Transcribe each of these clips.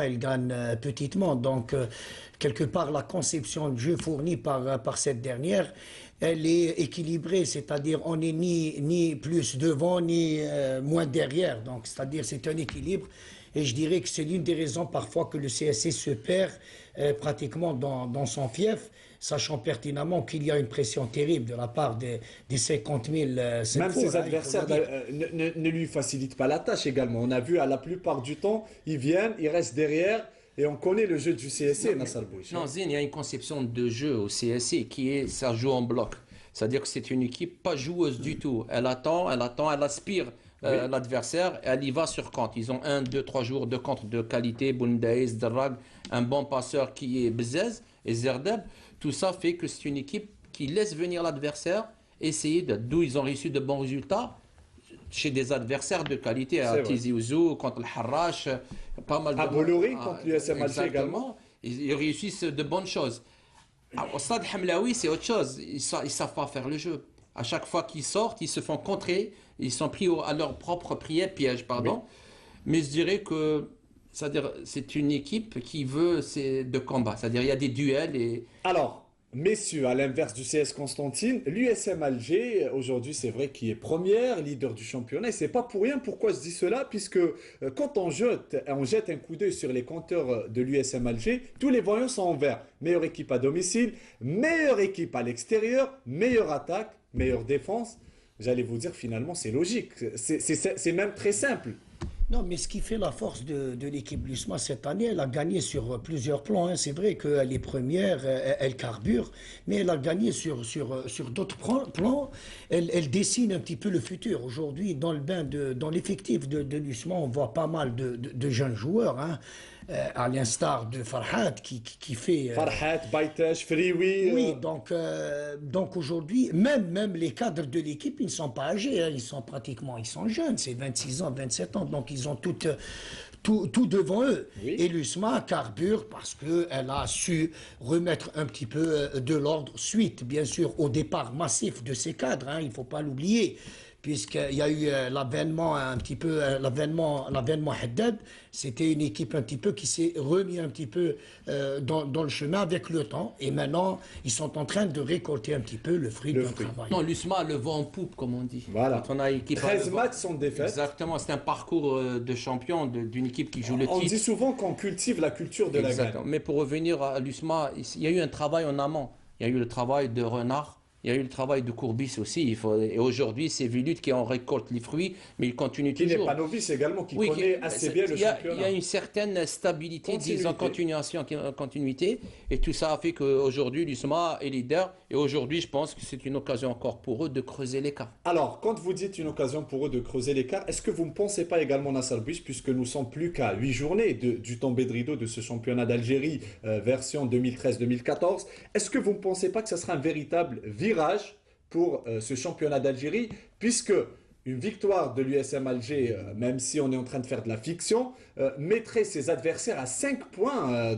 elle gagne petitement. Donc, quelque part, la conception de jeu fournie par cette dernière, elle est équilibrée, c'est-à-dire on n'est ni plus devant ni moins derrière. Donc, c'est-à-dire c'est un équilibre. Et je dirais que c'est l'une des raisons parfois que le CSC se perd pratiquement dans son fief, sachant pertinemment qu'il y a une pression terrible de la part des 50 000 Même Sénéfour, ses hein, il faut le adversaires dire. ne lui facilitent pas la tâche également. On a vu à la plupart du temps, ils viennent, ils restent derrière et on connaît le jeu du CSC, Nassar Bouich. Non, Zine, il y a une conception de jeu au CSC qui est ça joue en bloc. C'est-à-dire que c'est une équipe pas joueuse du tout. Elle attend, elle aspire Oui. l'adversaire, elle y va sur compte. Ils ont 1, 2, 3 joueurs de contre de qualité, Boundaïs, Darrag, un bon passeur qui est Bzez et Zerdeb. Tout ça fait que c'est une équipe qui laisse venir l'adversaire, essayer d'où ils ont réussi de bons résultats chez des adversaires de qualité, à C'est vrai. Tizi Ouzou, contre le Harrach, pas mal de... À Bolloré, contre l'USM Alger Exactement. également. Ils réussissent de bonnes choses. Au stade Hamlaoui, c'est autre chose. Ils savent pas faire le jeu. À chaque fois qu'ils sortent, ils se font contrer. Ils sont pris à leur propre piège, pardon. Mais je dirais que c'est-à-dire, c'est une équipe qui veut de combat. C'est-à-dire il y a des duels et Alors, messieurs, à l'inverse du CS Constantine, l'USM Alger, aujourd'hui, c'est vrai qu'il est première, leader du championnat. Et c'est pas pour rien pourquoi je dis cela, puisque quand on jette un coup d'œil sur les compteurs de l'USM Alger, tous les voyants sont en vert. Meilleure équipe à domicile, meilleure équipe à l'extérieur, meilleure attaque, meilleure défense. J'allais vous dire, finalement, c'est logique. C'est même très simple. Non, mais ce qui fait la force de l'équipe Lusma cette année, elle a gagné sur plusieurs plans, hein. C'est vrai qu'elle est première, elle carbure, mais elle a gagné sur d'autres plans. Elle dessine un petit peu le futur. Aujourd'hui, dans l'effectif de Lusma, on voit pas mal de jeunes joueurs, hein, à l'instar de Farhat qui fait... Farhat, Baitesh, Frioui. Oui, donc aujourd'hui, même les cadres de l'équipe, ils ne sont pas âgés, hein, ils sont jeunes, c'est 26 ans, 27 ans, donc ils ont tout devant eux. Oui. Et l'USMA carbure parce qu'elle a su remettre un petit peu de l'ordre suite, bien sûr, au départ massif de ces cadres, hein, il ne faut pas l'oublier. Puisqu'il y a eu l'avènement un petit peu, l'avènement Haddad, c'était une équipe un petit peu qui s'est remis un petit peu dans le chemin avec le temps. Et maintenant, ils sont en train de récolter un petit peu le fruit de leur travail. non, l'USMA le vent en poupe, comme on dit. Voilà. Quand on a équipe 13 matchs sans défaite. Exactement, c'est un parcours de champion d'une équipe qui joue le On titre. dit souvent qu'on cultive la culture de la Exactement. gagne. Mais pour revenir à l'USMA, il y a eu un travail en amont. Il y a eu le travail de Renard, il y a eu le travail de Courbis aussi. Et aujourd'hui, c'est Vilut qui en récolte les fruits, mais il continue Qui n'est toujours. pas novice également, qui Oui, connaît assez bien le il y a championnat. une certaine stabilité, Continuité. disons continuité, et tout ça a fait qu'aujourd'hui, l'USMA est leader, et aujourd'hui, je pense que c'est une occasion encore pour eux de creuser l'écart. Alors, quand vous dites une occasion pour eux de creuser l'écart, est-ce que vous ne pensez pas également, Nassar Bouich, puisque nous sommes plus qu'à 8 journées du tombé de rideau de ce championnat d'Algérie, version 2013-2014, est-ce que vous ne pensez pas que ce sera un véritable virage pour ce championnat d'Algérie, puisque une victoire de l'USM Alger, même si on est en train de faire de la fiction, mettrait ses adversaires à 5 points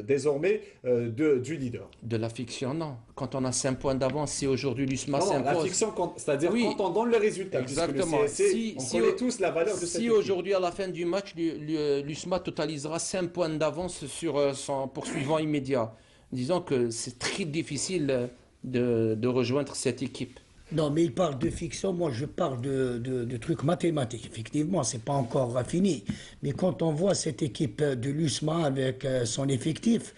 désormais du leader. De la fiction, non. Quand on a 5 points d'avance, si aujourd'hui l'USMA Non, la s'impose... fiction, c'est-à-dire Oui, quand on donne le résultat, exactement. puisque le CSC, on connaît tous la valeur de cette Si équipe. aujourd'hui, à la fin du match, l'USMA totalisera 5 points d'avance sur son poursuivant immédiat, disons que c'est très difficile de rejoindre cette équipe. Non, mais il parle de fiction, moi je parle de trucs mathématiques. Effectivement, c'est pas encore fini. Mais quand on voit cette équipe de l'USMA avec son effectif,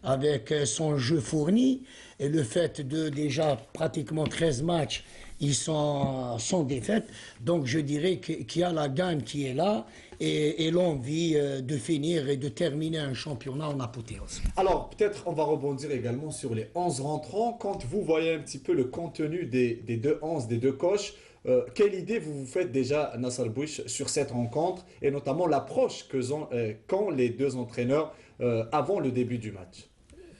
avec son jeu fourni, et le fait de déjà pratiquement 13 matchs, ils sont sans défaite. Donc je dirais qu'il y a la gagne qui est là et l'envie de finir et de terminer un championnat en apothéose. Alors, peut-être on va rebondir également sur les 11 rentrants. Quand vous voyez un petit peu le contenu des deux 11, des deux coachs, quelle idée vous vous faites déjà, Nassar Bouich, sur cette rencontre et notamment l'approche qu'ont les deux entraîneurs avant le début du match?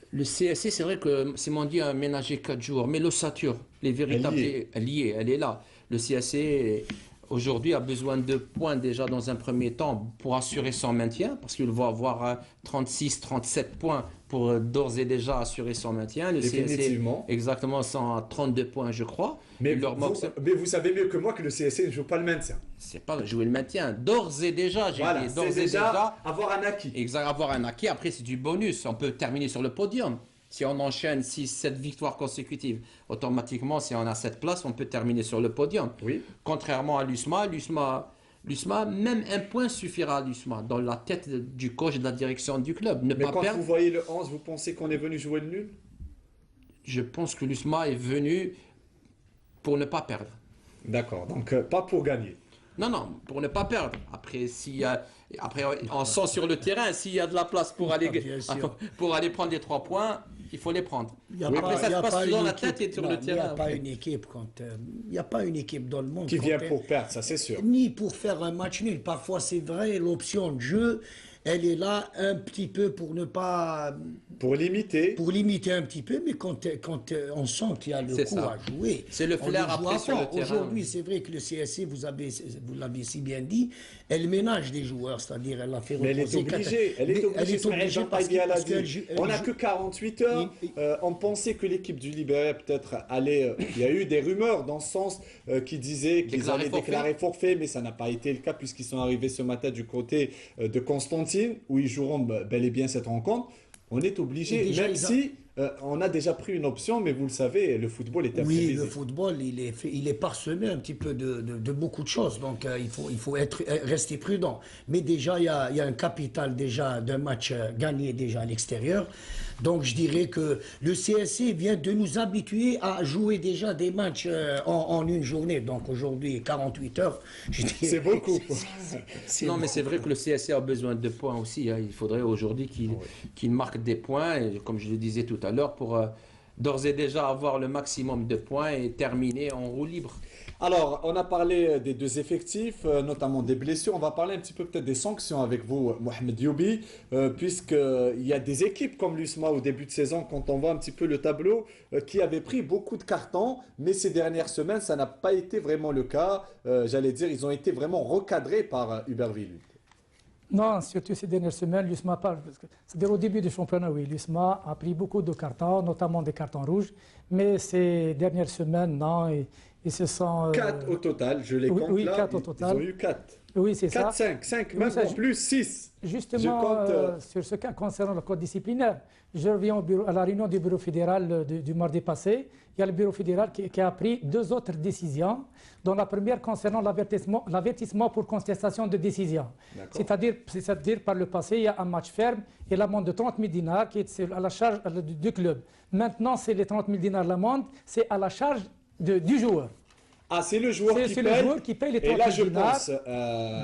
Le CSC, c'est vrai que Simondi a ménagé 4 jours, mais l'ossature, les véritables liés, elle est là. Le CSC, aujourd'hui a besoin de points déjà dans un premier temps pour assurer son maintien, parce qu'il va avoir 36, 37 points pour d'ores et déjà assurer son maintien. Le CSC, Définitivement. exactement, sont à 32 points, je crois. Mais Il leur manque- mais vous savez mieux que moi que le CSC ne joue pas le maintien. c'est pas jouer le maintien. D'ores et déjà, j'ai Voilà, dit, d'ores c'est et déjà déjà, avoir un acquis. avoir un acquis. Après, c'est du bonus. On peut terminer sur le podium. Si on enchaîne 6, 7 victoires consécutives, automatiquement, si on a 7 places, on peut terminer sur le podium. Oui. Contrairement à l'USMA, même un point suffira à l'USMA dans la tête du coach et de la direction du club. Ne Mais pas quand perdre. vous voyez le 11, vous pensez qu'on est venu jouer le nul? Je pense que l'USMA est venu pour ne pas perdre. D'accord, donc pas pour gagner. Non, pour ne pas perdre. Après, on sent sur le terrain, s'il y a de la place pour aller, Bien sûr. pour aller prendre les 3 points, il faut les prendre. Il y a Après, pas- ça il y se a passe pas dans une la tête équipe- et sur non, le mais Il n'y terrain. a pas après. une équipe quand il n'y a pas une équipe dans le monde Qui quand vient elle- pour perdre, ça c'est sûr. ni pour faire un match nul. Parfois, c'est vrai, l'option de jeu, elle est là un petit peu pour ne pas, Pour limiter, pour limiter un petit peu, mais quand on sent qu'il y a le C'est coup ça. à jouer, C'est le on flair joue après à sur le fond. terrain. Aujourd'hui, c'est vrai que le CSC, vous l'avez si bien dit, elle ménage des joueurs, c'est-à-dire elle a fait mais elle est reposer obligée. Elle est Mais obligée. Ismaël parce Jean-Païdi, elle a parce dit, qu'elle joue- on n'a elle que joue- 48 heures. On pensait que l'équipe du Libéria peut-être allait. Il y a eu des rumeurs dans ce sens qui disaient qu'ils Déclarer allaient forfait. déclarer forfait, mais ça n'a pas été le cas puisqu'ils sont arrivés ce matin du côté de Constantine où ils joueront bel et bien cette rencontre. On est obligé, Et déjà, même ils ont- si on a déjà pris une option, mais vous le savez, le football est Oui, imprévisible. le football, il est parsemé un petit peu de beaucoup de choses. Donc, il faut rester prudent. Mais déjà, il y a un capital déjà d'un match gagné déjà à l'extérieur. Donc, je dirais que le CSC vient de nous habituer à jouer déjà des matchs en une journée. Donc, aujourd'hui, 48 heures. Je dirais- C'est beaucoup. Non, mais c'est vrai que le CSC a besoin de points aussi. Il faudrait aujourd'hui qu'il marque des points, et comme je le disais tout à l'heure, pour d'ores et déjà avoir le maximum de points et terminer en roue libre. Alors, on a parlé des deux effectifs, notamment des blessures. On va parler un petit peu peut-être des sanctions avec vous, Mohamed Youbi, puisqu'il y a des équipes comme l'USMA au début de saison, quand on voit un petit peu le tableau, qui avaient pris beaucoup de cartons, mais ces dernières semaines, ça n'a pas été vraiment le cas. J'allais dire, ils ont été vraiment recadrés par Hubert Villut. Non, surtout ces dernières semaines, l'USMA parle. C'est-à-dire au début du championnat, oui, l'USMA a pris beaucoup de cartons, notamment des cartons rouges. Mais ces dernières semaines, non, ils se sont. 4 au total, je les oui, compte oui, là. 4 au Ils total. ont eu 4. Oui, c'est ça. 4, 5, 5, Oui, même ça, en plus 6. Justement, Je compte, sur ce cas concernant le code disciplinaire, je reviens à la réunion du bureau fédéral du mardi passé. Il y a le bureau fédéral qui a pris 2 autres décisions, dont la première concernant l'avertissement pour contestation de décision. C'est-à-dire par le passé, il y a un match ferme et l'amende de 30 000 dinars qui est à la charge du club. Maintenant, c'est les 30 000 dinars l'amende, c'est à la charge du joueur. Ah, c'est le joueur qui C'est paye. le joueur qui paye les 30 Et 000 là, je dinars. pense.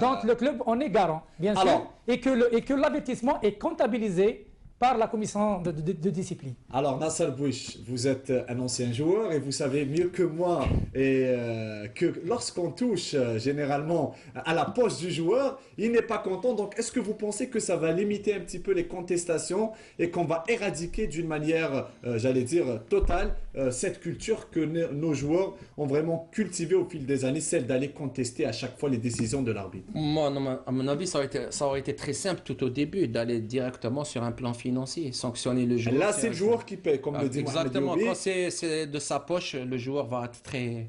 Donc le club, on est garant, bien sûr, Alors- et que l'avertissement est comptabilisé par la commission de discipline. Alors, Nasser Bouich, vous êtes un ancien joueur et vous savez mieux que moi que lorsqu'on touche généralement à la poche du joueur, il n'est pas content. Donc, est-ce que vous pensez que ça va limiter un petit peu les contestations et qu'on va éradiquer d'une manière, j'allais dire, totale, cette culture que nos joueurs ont vraiment cultivée au fil des années, celle d'aller contester à chaque fois les décisions de l'arbitre? Moi, non, à mon avis, ça aurait été très simple tout au début d'aller directement sur un plan financier, sanctionner le joueur. Là, c'est le joueur qui paye, comme le dit Mohamed Exactement. Youbi. Quand c'est de sa poche, le joueur va être très,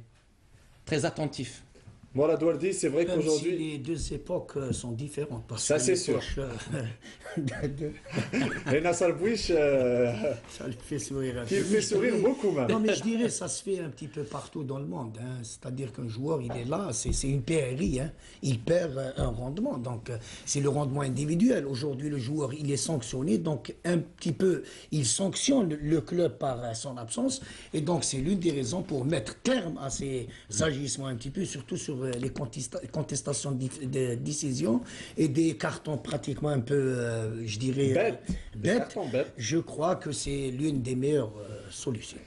très attentif. Voilà, Douardi, c'est vrai Même si qu'aujourd'hui... les deux époques sont différentes. Parce Ça, que c'est les sûr. poches, Et Nasser Bouich, ça les fait sourire un qui peu. le fait sourire beaucoup même. Non, mais je dirais ça se fait un petit peu partout dans le monde. Hein. C'est-à-dire qu'un joueur, il est là, c'est une PRI. Hein. Il perd un rendement. Donc, c'est le rendement individuel. Aujourd'hui, le joueur, il est sanctionné. Donc, un petit peu, il sanctionne le club par son absence. Et donc, c'est l'une des raisons pour mettre terme à ces agissements un petit peu, surtout sur les contestations de décision et des cartons pratiquement un peu, je dirais, Bêtes. Des cartons bêtes. Je crois que c'est l'une des meilleures solutions.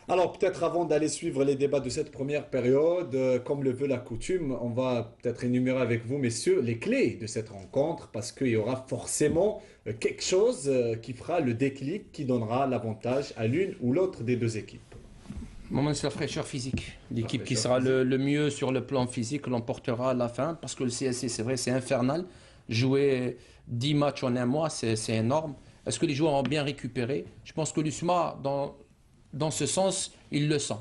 Alors peut-être avant d'aller suivre les débats de cette première période, comme le veut la coutume, on va peut-être énumérer avec vous, messieurs, les clés de cette rencontre, parce qu'il y aura forcément quelque chose qui fera le déclic, qui donnera l'avantage à l'une ou l'autre des deux équipes. Moment, c'est la fraîcheur physique. L'équipe qui fraîcheur sera le mieux sur le plan physique l'emportera à la fin. Parce que le CSC, c'est vrai, c'est infernal. Jouer 10 matchs en un mois, c'est énorme. Est-ce que les joueurs ont bien récupéré? Je pense que l'USMA, dans ce sens, il le sent.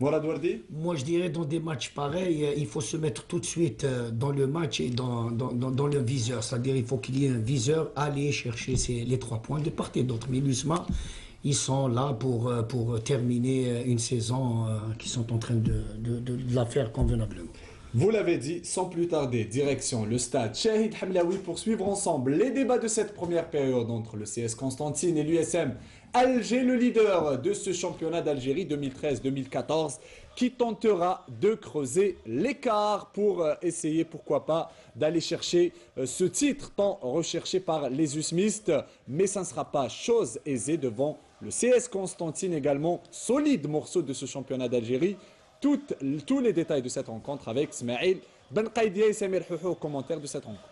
Mourad Wardi? Moi, je dirais dans des matchs pareils, il faut se mettre tout de suite dans le match et dans le viseur. C'est-à-dire il faut qu'il y ait un viseur, aller chercher les 3 points de part et d'autre. Mais l'USMA, ils sont là pour terminer une saison qu'ils sont en train de la faire convenablement. Vous l'avez dit, sans plus tarder, direction le stade Shahid Hamlaoui pour suivre ensemble les débats de cette première période entre le CS Constantine et l'USM Alger, le leader de ce championnat d'Algérie 2013-2014, qui tentera de creuser l'écart pour essayer, pourquoi pas, d'aller chercher ce titre tant recherché par les usmistes. Mais ça ne sera pas chose aisée devant le CS Constantine, également solide morceau de ce championnat d'Algérie. Tous les détails de cette rencontre avec Smaïl Ben Qaïdia et Samir Houhou au commentaire de cette rencontre.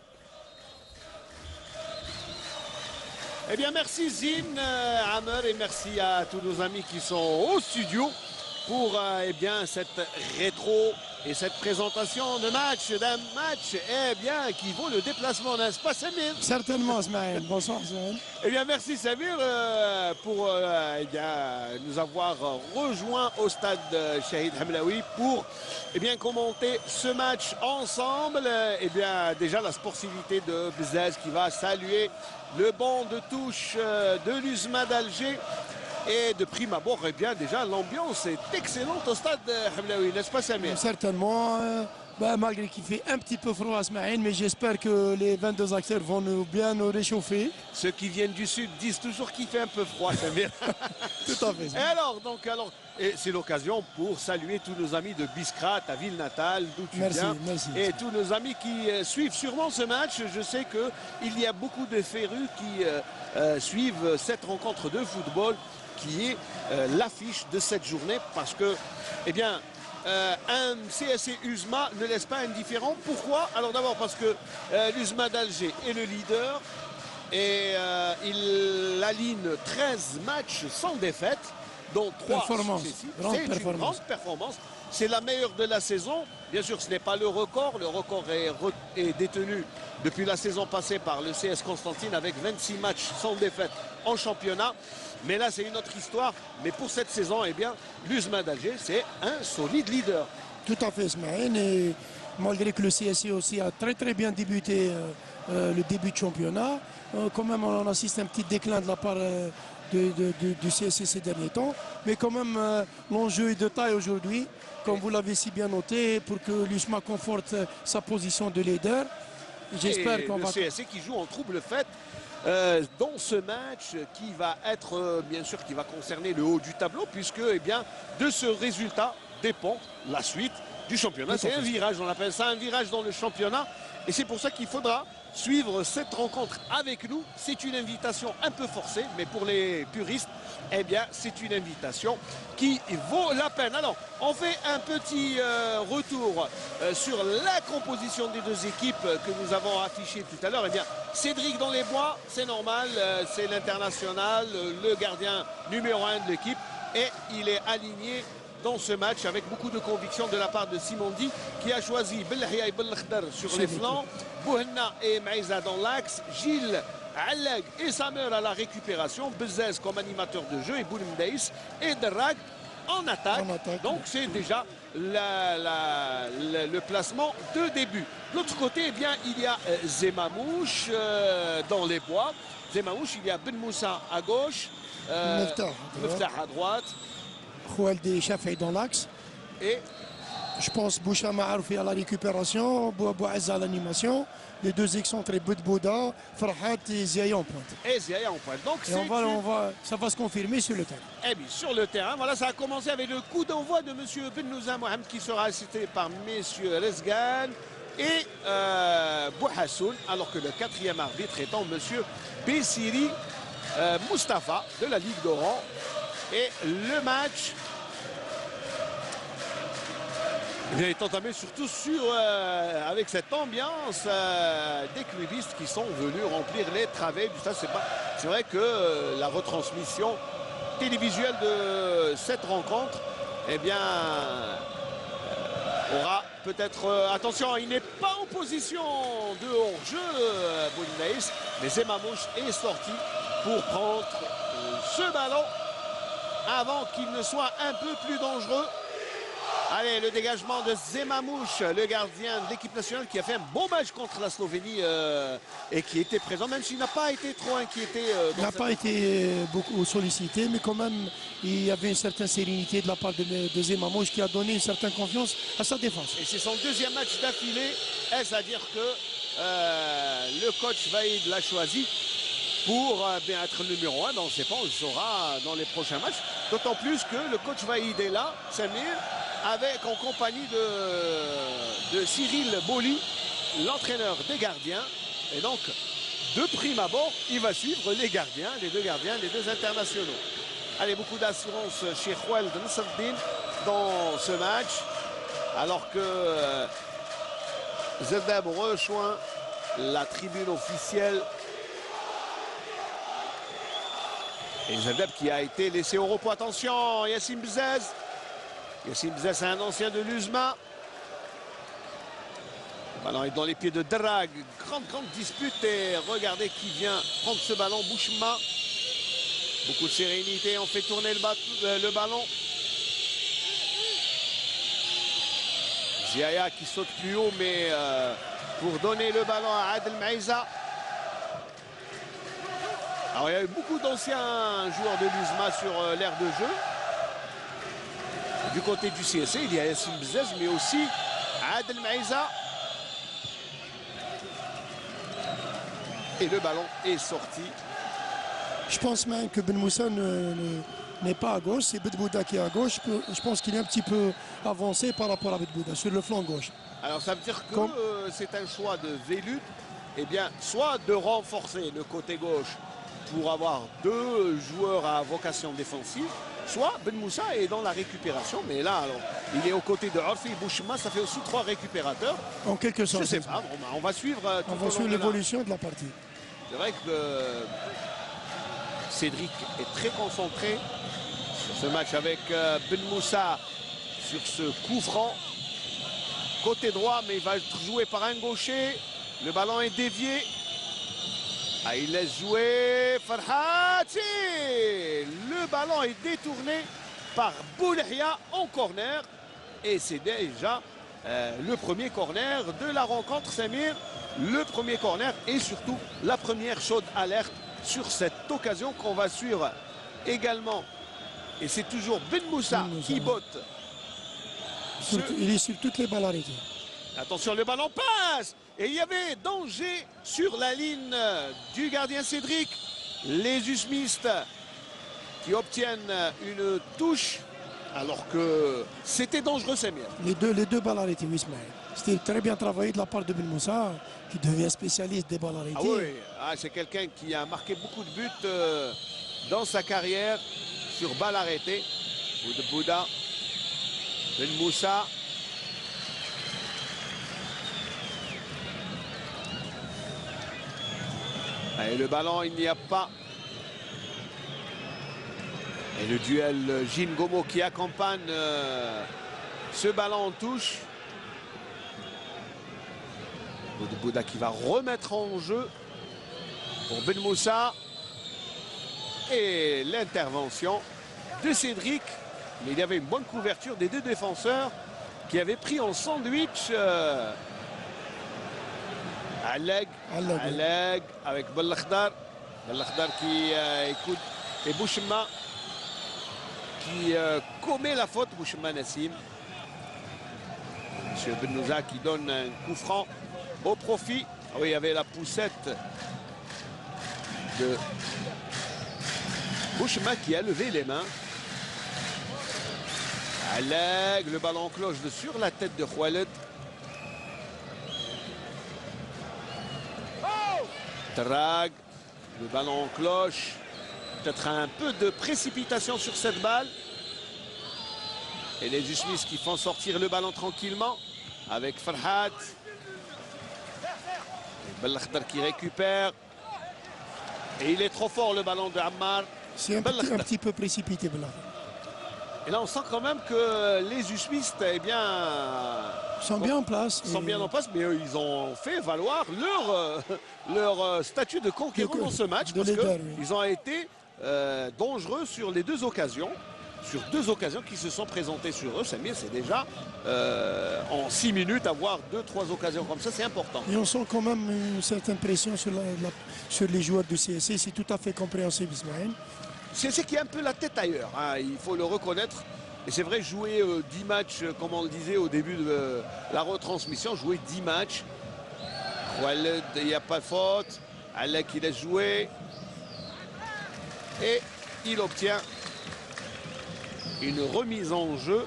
Eh bien, merci Zine, Amer, et merci à tous nos amis qui sont au studio pour eh bien, cette rétro et cette présentation de d'un match qui vaut le déplacement, n'est-ce pas Samir? Certainement, Smaïl. Bonsoir, Smaïl. Eh bien, merci Samir pour eh bien, nous avoir rejoint au stade Shahid Hamlaoui pour eh bien, commenter ce match ensemble. Eh bien, déjà la sportivité de Bezzaz qui va saluer le banc de touche de l'USMA d'Alger. Et de prime abord, eh bien, déjà, l'ambiance est excellente au stade Hamlaoui, n'est-ce pas Samir? Certainement. Malgré qu'il fait un petit peu froid à Smaïl, mais j'espère que les 22 acteurs vont bien nous réchauffer. Ceux qui viennent du sud disent toujours qu'il fait un peu froid, Samir. Tout à fait. Et alors, c'est l'occasion pour saluer tous nos amis de Biskra, ta ville natale, d'où tu viens. Merci. Et tous nos amis qui suivent sûrement ce match. Je sais qu'il y a beaucoup de férus qui suivent cette rencontre de football qui est l'affiche de cette journée parce que, eh bien, un CSC USMA ne laisse pas indifférent. Pourquoi? Alors d'abord parce que l'USMA d'Alger est le leader et il aligne 13 matchs sans défaite, dont 3 successifs. C'est une grande performance. C'est la meilleure de la saison. Bien sûr, ce n'est pas le record. Le record est détenu depuis la saison passée par le CS Constantine avec 26 matchs sans défaite en championnat. Mais là, c'est une autre histoire. Mais pour cette saison, eh bien, l'USMA d'Alger, c'est un solide leader. Tout à fait, Smaïl. Et malgré que le CSC aussi a très bien débuté le début de championnat, quand même, on assiste à un petit déclin de la part du CSC ces derniers temps. Mais quand même, l'enjeu est de taille aujourd'hui, comme vous l'avez si bien noté, pour que l'USMA conforte sa position de leader. J'espère qu'on va... Le CSC qui joue en trouble fait dans ce match qui va être, bien sûr, qui va concerner le haut du tableau, puisque, eh bien, de ce résultat dépend la suite du championnat. C'est un virage, on appelle ça un virage dans le championnat. Et c'est pour ça qu'il faudra suivre cette rencontre avec nous. C'est une invitation un peu forcée, mais pour les puristes, eh bien, c'est une invitation qui vaut la peine. Alors, on fait un petit retour sur la composition des deux équipes que nous avons affichées tout à l'heure. Eh bien, Cédric dans les bois, c'est normal, c'est l'international, le gardien numéro 1 de l'équipe, et il est aligné dans ce match avec beaucoup de conviction de la part de Simondi qui a choisi Belhia et Belkhdar sur les flancs, Bouhenna et Maïza dans l'axe, Gilles, Allag et Samer à la récupération, Bezzez comme animateur de jeu et Boulimdaïs et Derrag en attaque. Donc c'est déjà le placement de début. De l'autre côté, eh bien, il y a Zemamouche dans les bois. Zemamouche, il y a Ben Moussa à gauche, Meftah à droite. Khoualdi Chafi dans l'axe. Et je pense Boucha Maaroufi à la récupération, Bouaz à l'animation. Les deux excentrés Boudbouda, Farhat et Ziaïa en pointe. Et Ziaïa en pointe. Donc ça va se confirmer sur le terrain. Eh bien, sur le terrain, voilà, ça a commencé avec le coup d'envoi de M. Bennouza Mohamed qui sera assisté par M. Rezgan et Bouhassoun, alors que le quatrième arbitre étant M. Bessiri Mustafa de la Ligue d'Oran. Et le match est entamé surtout avec cette ambiance des clubistes qui sont venus remplir les travées du stade. C'est vrai que la retransmission télévisuelle de cette rencontre eh bien, aura peut-être... attention, il n'est pas en position de hors-jeu, Bounaïs, mais Zemamouche est sorti pour prendre ce ballon avant qu'il ne soit un peu plus dangereux. Allez, le dégagement de Zemamouche, le gardien de l'équipe nationale qui a fait un bon match contre la Slovénie et qui était présent, même s'il n'a pas été trop inquiété. Il n'a pas été beaucoup sollicité, mais quand même, il y avait une certaine sérénité de la part de Zemamouche qui a donné une certaine confiance à sa défense. Et c'est son deuxième match d'affilée. Est-ce à dire que le coach Vaïd l'a choisi pour bien être le numéro 1? On ne sait pas, on le saura dans les prochains matchs. D'autant plus que le coach Vaïd est là, Samir, avec en compagnie de Cyril Boli, l'entraîneur des gardiens. Et donc, de prime abord, il va suivre les deux gardiens, les deux internationaux. Allez, beaucoup d'assurance chez Khouel de Nasreddine dans ce match. Alors que Zedeb rejoint la tribune officielle. Et Zedeb qui a été laissé au repos. Attention, Yassine Bzez. Yassine Bzez, c'est un ancien de l'USMA. Le ballon est dans les pieds de Drag. Grande dispute. Et regardez qui vient prendre ce ballon. Bouchma. Beaucoup de sérénité. On fait tourner le ballon. Ziaya qui saute plus haut, mais pour donner le ballon à Adel Maïza. Alors il y a eu beaucoup d'anciens joueurs de l'USMA sur l'aire de jeu. Du côté du CSC, il y a Yassine Bzez, mais aussi Adel Maïza. Et le ballon est sorti. Je pense même que Ben Moussa n'est pas à gauche, c'est Bedbouda qui est à gauche. Je pense qu'il est un petit peu avancé par rapport à Bedbouda sur le flanc gauche. Alors ça veut dire que c'est un choix de Vélut, eh bien, soit de renforcer le côté gauche pour avoir deux joueurs à vocation défensive, soit Ben Moussa est dans la récupération, mais là, alors, il est aux côtés de Rafi Bouchma, ça fait aussi 3 récupérateurs. En quelque sorte. Je sais pas, on va suivre l'évolution de la partie. C'est vrai que Cédric est très concentré sur ce match avec Ben Moussa sur ce coup franc. Côté droit, mais il va être joué par un gaucher. Le ballon est dévié. Ah, il laisse jouer Farhati. Le ballon est détourné par Boulahia en corner. Et c'est déjà le premier corner de la rencontre, Samir. Le premier corner et surtout la première chaude alerte sur cette occasion qu'on va suivre également. Et c'est toujours Ben Moussa qui botte. Il est sur toutes les balles arrêtées. Attention, le ballon passe. Et il y avait danger sur la ligne du gardien Cédric. Les usmistes qui obtiennent une touche alors que c'était dangereux, Samir. Les deux balles arrêtées, oui, Ismaël. C'était très bien travaillé de la part de Ben Moussa, qui devient spécialiste des balles arrêtées. Ah oui, c'est quelqu'un qui a marqué beaucoup de buts dans sa carrière sur balles arrêtées. Bouda, Ben Moussa. Et le ballon, il n'y a pas. Et le duel Gilles Gomo qui accompagne ce ballon en touche. Bouda qui va remettre en jeu pour Ben Moussa. Et l'intervention de Cédric. Mais il y avait une bonne couverture des deux défenseurs qui avaient pris en sandwich Alleg avec Belakhdar. Belakhdar qui écoute. Et Bouchma qui commet la faute. Bouchma Nassim. Monsieur Ben Moussa qui donne un coup franc au profit. Ah oui, il y avait la poussette de Bouchma qui a levé les mains. Alleg, le ballon cloche sur la tête de Khaled. Drag, le ballon en cloche. Peut-être un peu de précipitation sur cette balle. Et les Usmis qui font sortir le ballon tranquillement avec Farhat. Belakhdar qui récupère. Et il est trop fort le ballon de Ammar. C'est un petit peu précipité, Belakhdar. Et là, on sent quand même que les Ussuistes, eh bien, sont bien en place. sont bien en place, mais ils ont fait valoir leur statut de conquérant dans ce match, parce qu'ils ont été dangereux sur les deux occasions. Sur deux occasions qui se sont présentées sur eux. Samir, c'est déjà en 6 minutes avoir 2-3 occasions comme ça, c'est important. Et on sent quand même une certaine pression sur les joueurs du CSC. C'est tout à fait compréhensible, Ismaël. CSC qui a un peu la tête ailleurs, hein, il faut le reconnaître. Et c'est vrai, jouer 10 matchs, comme on le disait au début de la retransmission, jouer 10 matchs. Khaled, il n'y a pas de faute. Alek, il laisse jouer. Et il obtient une remise en jeu.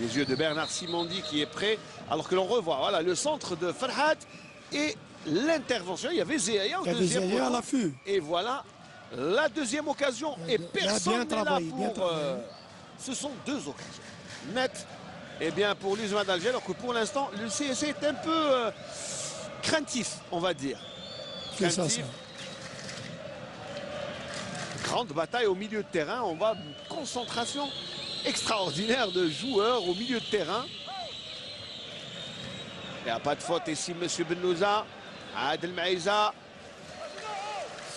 Les yeux de Bernard Simondi qui est prêt. Alors que l'on revoit, voilà, le centre de Farhat et l'intervention. Il y avait Zéaya au deuxième poteau. À l'affût. Et voilà la deuxième occasion. Et personne n'est là pour... ce sont deux occasions nettes. Et bien pour l'USMA d'Alger, alors que pour l'instant, le CSC est un peu craintif, on va dire. Craintif. Grande bataille au milieu de terrain. On voit une concentration extraordinaire de joueurs au milieu de terrain. Il n'y a pas de faute ici, M. Benouza. Adel Maïza.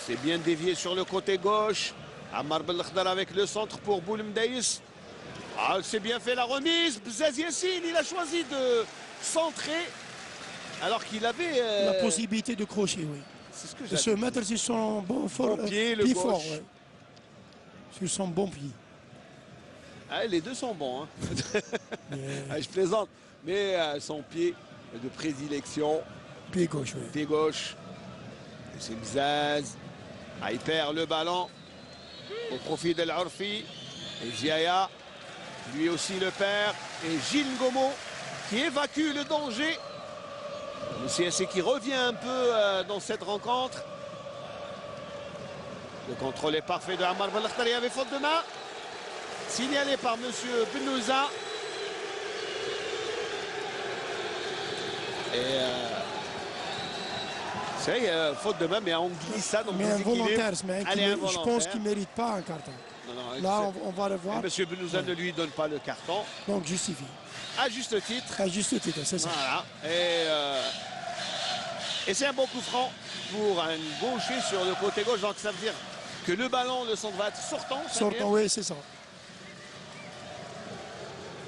C'est bien dévié sur le côté gauche. Ammar Belkhdar avec le centre pour Boulemdaïs. Ah, c'est bien fait la remise. Bzaz Yassine, il a choisi de centrer alors qu'il avait... la possibilité de crocher, oui. C'est ce que de se mettre sur son bon pied, le gauche. Fort, ouais. Sur son bon pied. Ah, les deux sont bons. Hein. Ah, je plaisante. Mais son pied de prédilection. Pied gauche, oui. Pied gauche. C'est Bzaz. Ah, il perd le ballon au profit de l'Orfi. Et Ziaya, lui aussi le perd. Et Gilles Ngomo qui évacue le danger. Le CSC qui revient un peu dans cette rencontre. Le contrôle est parfait de Ammar Belkhdar. Il y avait faute de main. Signalé par M. Benouza. Et c'est faute de main, mais en glissade. Mais involontaire, je pense qu'il ne mérite pas un carton. Non, là, on va le voir. M. Benouza ne lui donne pas le carton. Donc justifie. À juste titre. À juste titre, c'est ça. Voilà. Et c'est un bon coup franc pour un gaucher sur le côté gauche. Donc ça veut dire que le ballon, le centre va être sortant. Sortant, oui, c'est ça.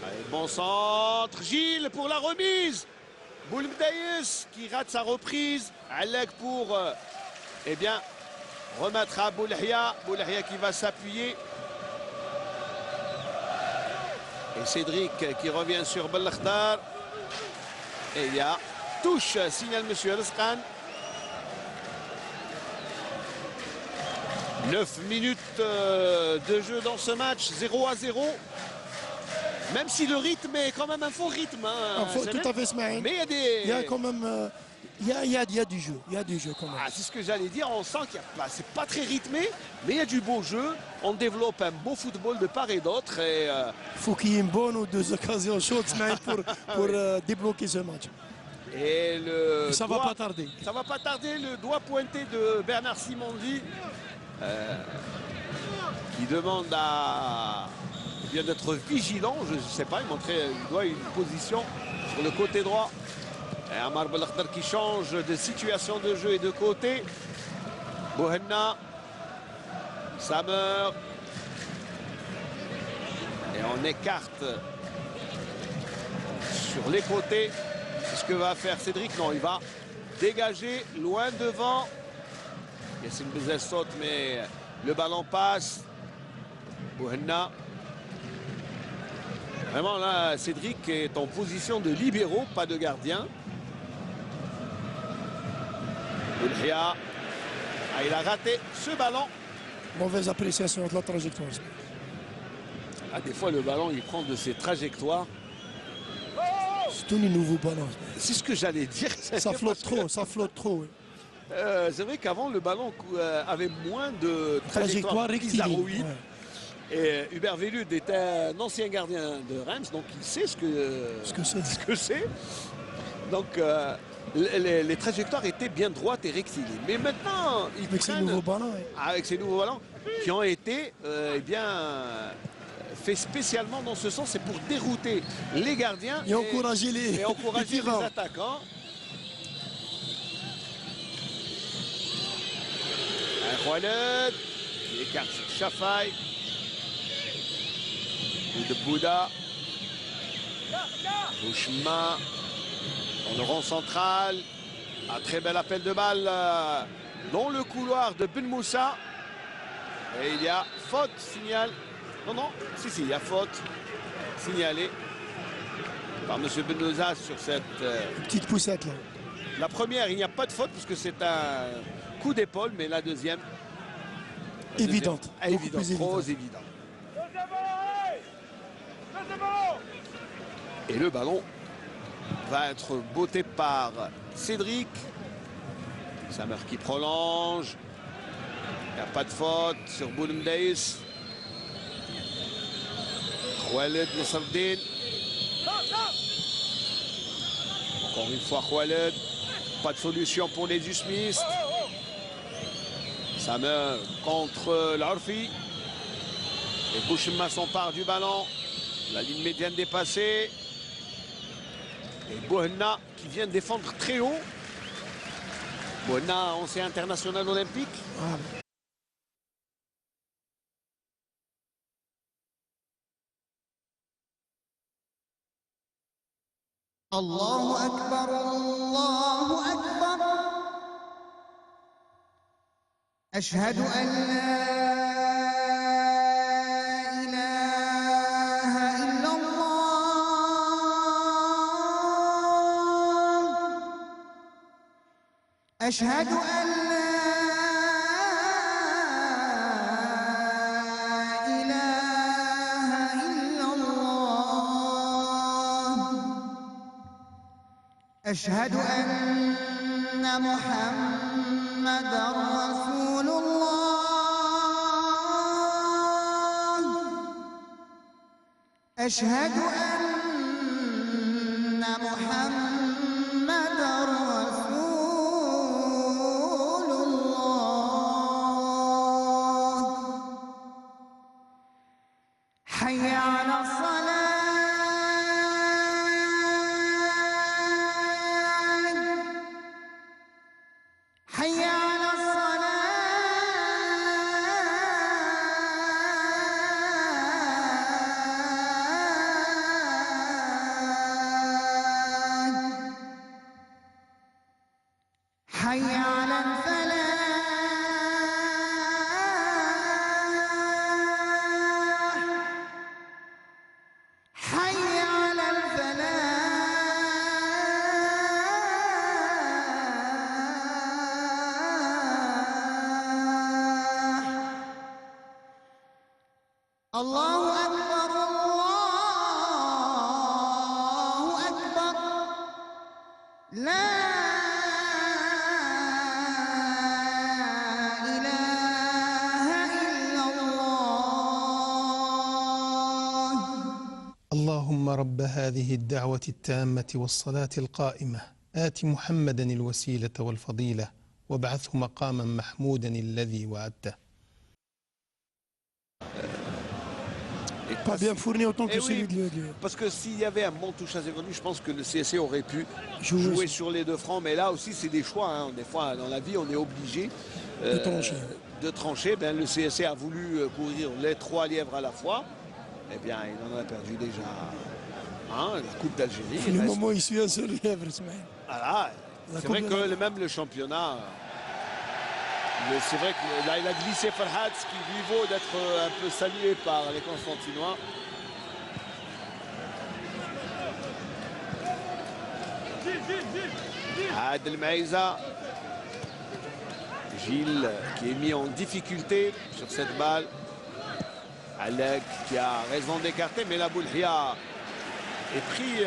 Allez, bon centre. Gilles pour la remise. Boulemdaïs qui rate sa reprise. Alek pour eh bien, remettre à Boulahia. Boulahia qui va s'appuyer. Et Cédric qui revient sur Belkhdar. Et il y a touche, signale M. Rizkan. 9 minutes de jeu dans ce match, 0-0. Même si le rythme est quand même un faux rythme. Hein, tout à fait, Smaïn. Mais il y a des... Il y a quand même... Il y a du jeu, il y a du jeu quand même. Ah, c'est ce que j'allais dire, on sent qu'il y a c'est pas très rythmé, mais il y a du beau jeu. On développe un beau football de part et d'autre. Et faut qu'il y ait une bonne ou deux occasions chaudes pour débloquer ce match. Et ça va pas tarder. Ça va pas tarder, le doigt pointé de Bernard Simondi qui demande à d'être vigilant. Je ne sais pas, il montrait du doigt une position sur le côté droit. Et Ammar Belkhdar qui change de situation de jeu et de côté. Bouhenna. Samer. Et on écarte sur les côtés. C'est ce que va faire Cédric. Non, il va dégager loin devant. Yassine Bzaz saute, mais le ballon passe. Bouhenna. Vraiment là, Cédric est en position de libéraux, pas de gardien. Boulahia. Ah, il a raté ce ballon. Mauvaise appréciation de la trajectoire. Ah, des fois, le ballon, il prend de ses trajectoires. C'est tous les nouveaux ballons. C'est ce que j'allais dire. Ça flotte trop, ça flotte trop. Oui. C'est vrai qu'avant, le ballon avait moins de trajectoire rectiligne. Et Hubert Velud était un ancien gardien de Reims, donc il sait ce que c'est. Donc les trajectoires étaient bien droites et rectilignes. Mais maintenant, avec ces nouveaux ballons, avec ces nouveaux ballons qui ont été fait spécialement dans ce sens, c'est pour dérouter les gardiens et encourager les attaquants. Khaled qui écarte Chafaï. De Bouda. Bouchma dans le rond central. Un très bel appel de balle dans le couloir de Ben Moussa. Et il y a faute, signal. Non, si, il y a faute signalée par M. Ben Moussa sur cette petite poussette là. La première, il n'y a pas de faute puisque c'est un coup d'épaule, mais la deuxième. Évidente. Trop évidente. Et le ballon va être botté par Cédric. Samer qui prolonge. Il n'y a pas de faute sur Boulmdaïs. Khaled Nasserdine. Encore une fois Khaled. Pas de solution pour les Usmistes. Samer contre l'Arfi. Et Bouchma s'empare du ballon. La ligne médiane dépassée. Et Bohenna qui vient de défendre très haut. Bohenna, ancien international olympique. Allahu Akbar, Allahu Akbar. Ashhadu an la أشهد أن لا إله إلا الله أشهد أن محمدًا رسول الله أشهد أن محمدًا حي على الصلاة حي على الصلاة حي على الفلاح حي على الفلاح الله أكبر الله أكبر لا إله إلا الله اللهم رب هذه الدعوة التامة والصلاة القائمة آت محمدا الوسيلة والفضيلة وابعثه مقاما محمودا الذي وعدته. Pas bien fourni autant que celui de Parce que s'il y avait un bon touche à 0, je pense que le CSC aurait pu jouer sur les deux fronts. Mais là aussi, c'est des choix. Hein. Des fois, dans la vie, on est obligé de trancher. Ben, le CSC a voulu courir les 3 lièvres à la fois. Eh bien, il en a perdu déjà la Coupe d'Algérie. Le moment où il suit un seul lièvre, voilà. C'est vrai que même le championnat... C'est vrai que là, il a glissé Farhad, ce qui lui vaut d'être un peu salué par les Constantinois. Adel Maïza. Gilles qui est mis en difficulté sur cette balle. Alec qui a raison d'écarter, mais la Boulhia est pris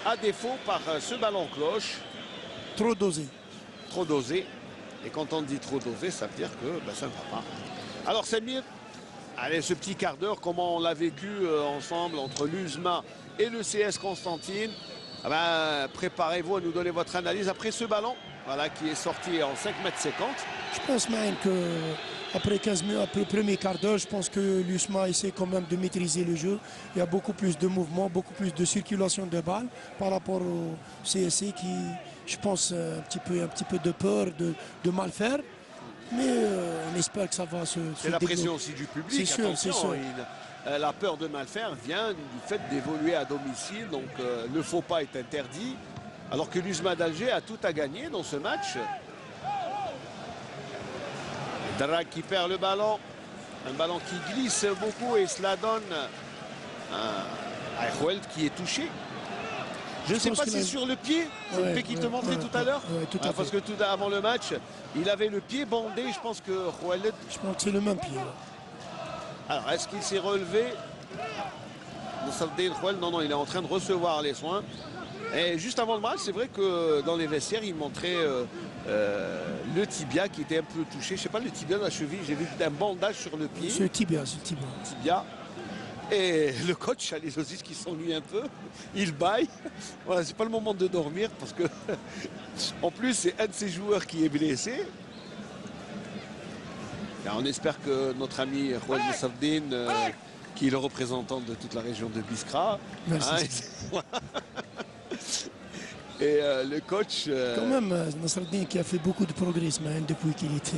à défaut par ce ballon cloche. Trop dosé. Trop dosé. Et quand on dit trop dosé, ça veut dire que ça ne va pas. Alors Samir, allez, ce petit quart d'heure, comment on l'a vécu ensemble entre l'USMA et le CS Constantine. Préparez-vous à nous donner votre analyse après ce ballon, voilà, qui est sorti en 5,50 m. Je pense même que après 15 minutes, après le premier quart d'heure, je pense que l'USMA essaie quand même de maîtriser le jeu. Il y a beaucoup plus de mouvements, beaucoup plus de circulation de balles par rapport au CSC qui, je pense, un petit peu de peur de mal faire. Mais on espère que ça va se C'est la développer. pression aussi du public. C'est sûr, c'est Attention, sûr. la peur de mal faire vient du fait d'évoluer à domicile. Donc le faux pas est interdit. Alors que l'USMA d'Alger a tout à gagner dans ce match. Drag qui perd le ballon. Un ballon qui glisse beaucoup et cela donne à Khoueld qui est touché. Je ne sais pense pas qu'il si a- sur le pied, c'est le Ouais, pied qui te ouais, montrait ouais, tout à l'heure. ouais, tout à Parce fait. que tout avant le match, il avait le pied bandé. Je pense que Khoueld. Je pense que c'est le même pied. Alors, est-ce qu'il s'est relevé? Nasreddine Khoueld, non, il est en train de recevoir les soins. Et juste avant le match, c'est vrai que dans les vestiaires, il montrait le tibia qui était un peu touché. Je ne sais pas, le tibia de la cheville, j'ai vu un bandage sur le pied. C'est le tibia, c'est le tibia. Tibia. Et le coach, Alilozic, qui s'ennuie un peu, il baille. Voilà, c'est pas le moment de dormir parce que, en plus, c'est un de ses joueurs qui est blessé. Et on espère que notre ami Khoueld Nasreddine, qui est le représentant de toute la région de Biskra, Merci. et le coach. Quand même, Nasreddine qui a fait beaucoup de progrès Ismaël, depuis qu'il était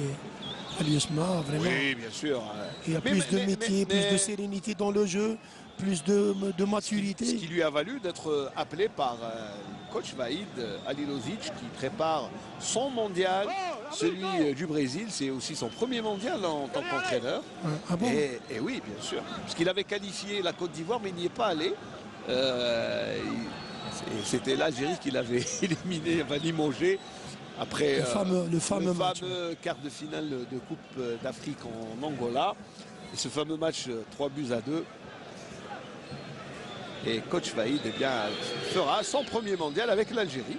à l'USMA, vraiment. Oui, bien sûr. Il y a plus de métier, plus de sérénité dans le jeu, plus de maturité. Ce qui lui a valu d'être appelé par le coach Vaïd Alilozic qui prépare son mondial, celui du Brésil. C'est aussi son premier mondial en tant qu'entraîneur. Ah bon? Et oui, bien sûr. Parce qu'il avait qualifié la Côte d'Ivoire, mais il n'y est pas allé. C'était l'Algérie qui l'avait éliminé, limogé. Après Le fameux match. quart de finale de Coupe d'Afrique en Angola. Et ce fameux match 3-2. Et coach Vaïd eh bien, fera son premier mondial avec l'Algérie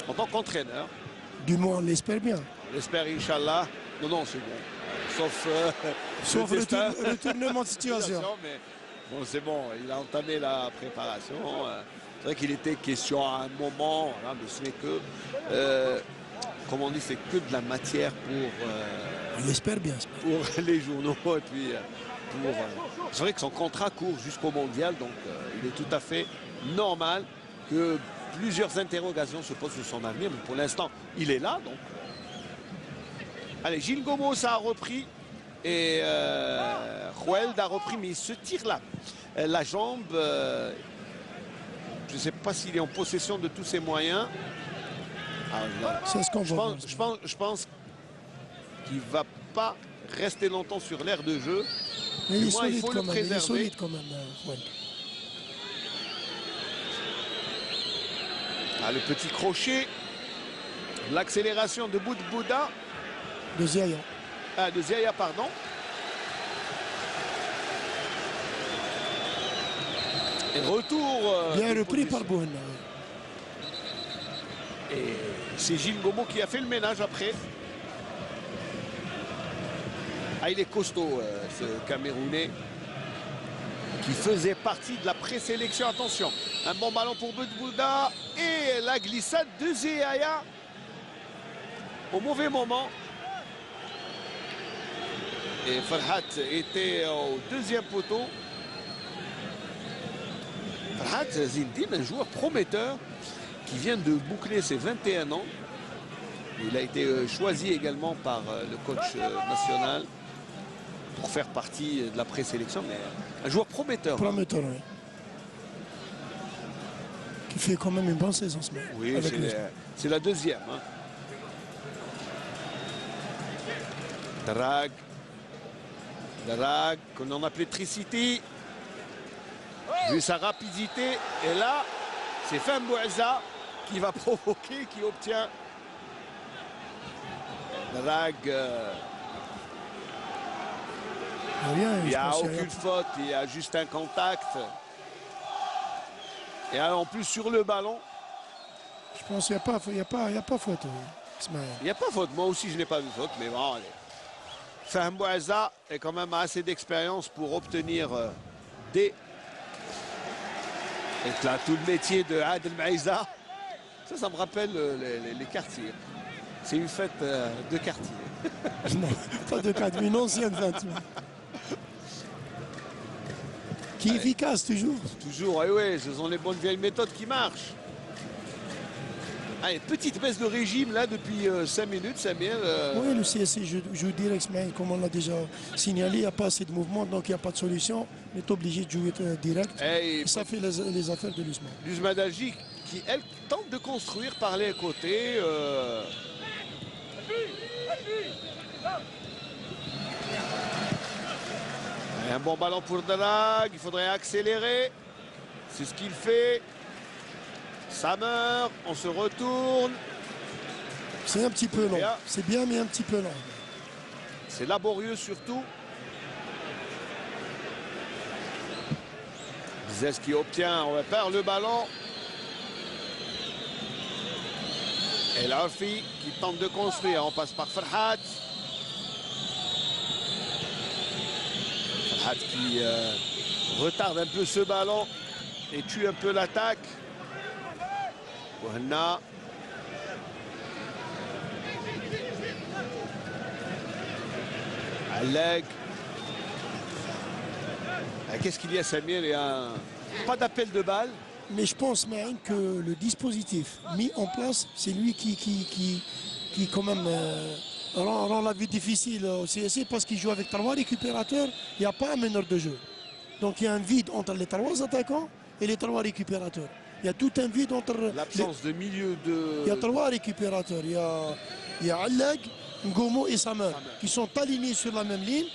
en tant qu'entraîneur. Du moins, on l'espère bien. On l'espère, Inch'Allah. Non, c'est bon. Sauf le destin. retournement de situation. Mais bon, c'est bon, il a entamé la préparation. C'est vrai qu'il était question à un moment, voilà, mais ce n'est que, comme on dit, c'est que de la matière On l'espère bien. pour les journaux. Et puis, c'est vrai que son contrat court jusqu'au mondial, donc il est tout à fait normal que plusieurs interrogations se posent sur son avenir. Mais pour l'instant, il est là. Donc, allez, Gilles Gomo, ça a repris. Et Khoueld a repris, mais il se tire là. La jambe. Je ne sais pas s'il est en possession de tous ses moyens. C'est ce qu'on voit. Je pense qu'il ne va pas rester longtemps sur l'aire de jeu. Mais il est moins, il solide faut quand le même. Il est préserver. solide quand même, Khoueld. Le petit crochet. L'accélération de Boudbouda. De Zaya. De Zaya, pardon. Et retour. Bien de repris position. par Bouhna. Et c'est Gilles Gomo qui a fait le ménage après. Il est costaud, ce Camerounais, qui faisait partie de la présélection. Attention, un bon ballon pour Boudbouda. Et la glissade de Zéaya au mauvais moment. Et Farhat était au deuxième poteau. Farhat Zindine, un joueur prometteur qui vient de boucler ses 21 ans. Il a été choisi également par le coach national pour faire partie de la présélection, mais un joueur prometteur. Prometteur, oui. Qui fait quand même une bonne saison ce mec. Oui, avec le- c'est la deuxième. Hein. Drag, qu'on en appelait Tricity. Vu sa rapidité, et là, c'est Fembouaza qui va provoquer, qui obtient. Drag, Rien, il n'y je a pense, aucune faute, il y a juste un contact. Et en plus sur le ballon, Je pense qu'il n'y a pas faute, Ismaël. il n'y a pas faute. Moi aussi, je n'ai pas vu faute, mais bon, allez. Fembouaza est quand même assez d'expérience pour obtenir des. Et là, tout le métier de Adel Maïza, ça me rappelle les quartiers. C'est une fête de quartier. Non, pas de cadre, une ancienne fête. Qui est efficace toujours. Toujours, oui, ce sont les bonnes vieilles méthodes qui marchent. Allez, petite baisse de régime là depuis 5 minutes, Samir. Oui, le CSC joue direct, mais comme on l'a déjà signalé, il n'y a pas assez de mouvement, donc il n'y a pas de solution. On est obligé de jouer direct. Et Et ça fait les affaires de l'Usman. Luzma Dalji qui, elle, tente de construire par les côtés. Et un bon ballon pour Dalag, il faudrait accélérer. C'est ce qu'il fait. Samer, on se retourne. C'est un petit peu long. Bien. C'est bien, mais un petit peu long. C'est laborieux surtout. Zez qui obtient, on va perdre le ballon. Et Larfi qui tente de construire. On passe par Farhat. Farhat qui retarde un peu ce ballon et tue un peu l'attaque. Ouhenna. Alleg. Qu'est-ce qu'il y a, Samir? Il y a pas d'appel de balle. Mais je pense, Marine, que le dispositif mis en place, c'est lui qui quand même rend la vie difficile au CSC parce qu'il joue avec 3 récupérateurs, il n'y a pas un meneur de jeu. Donc il y a un vide entre les 3 attaquants et les 3 récupérateurs. Il y a tout un vide entre... L'absence de milieu de... Il y a 3 récupérateurs. Il y a Alleg, Ngomo et Samer qui sont alignés sur la même ligne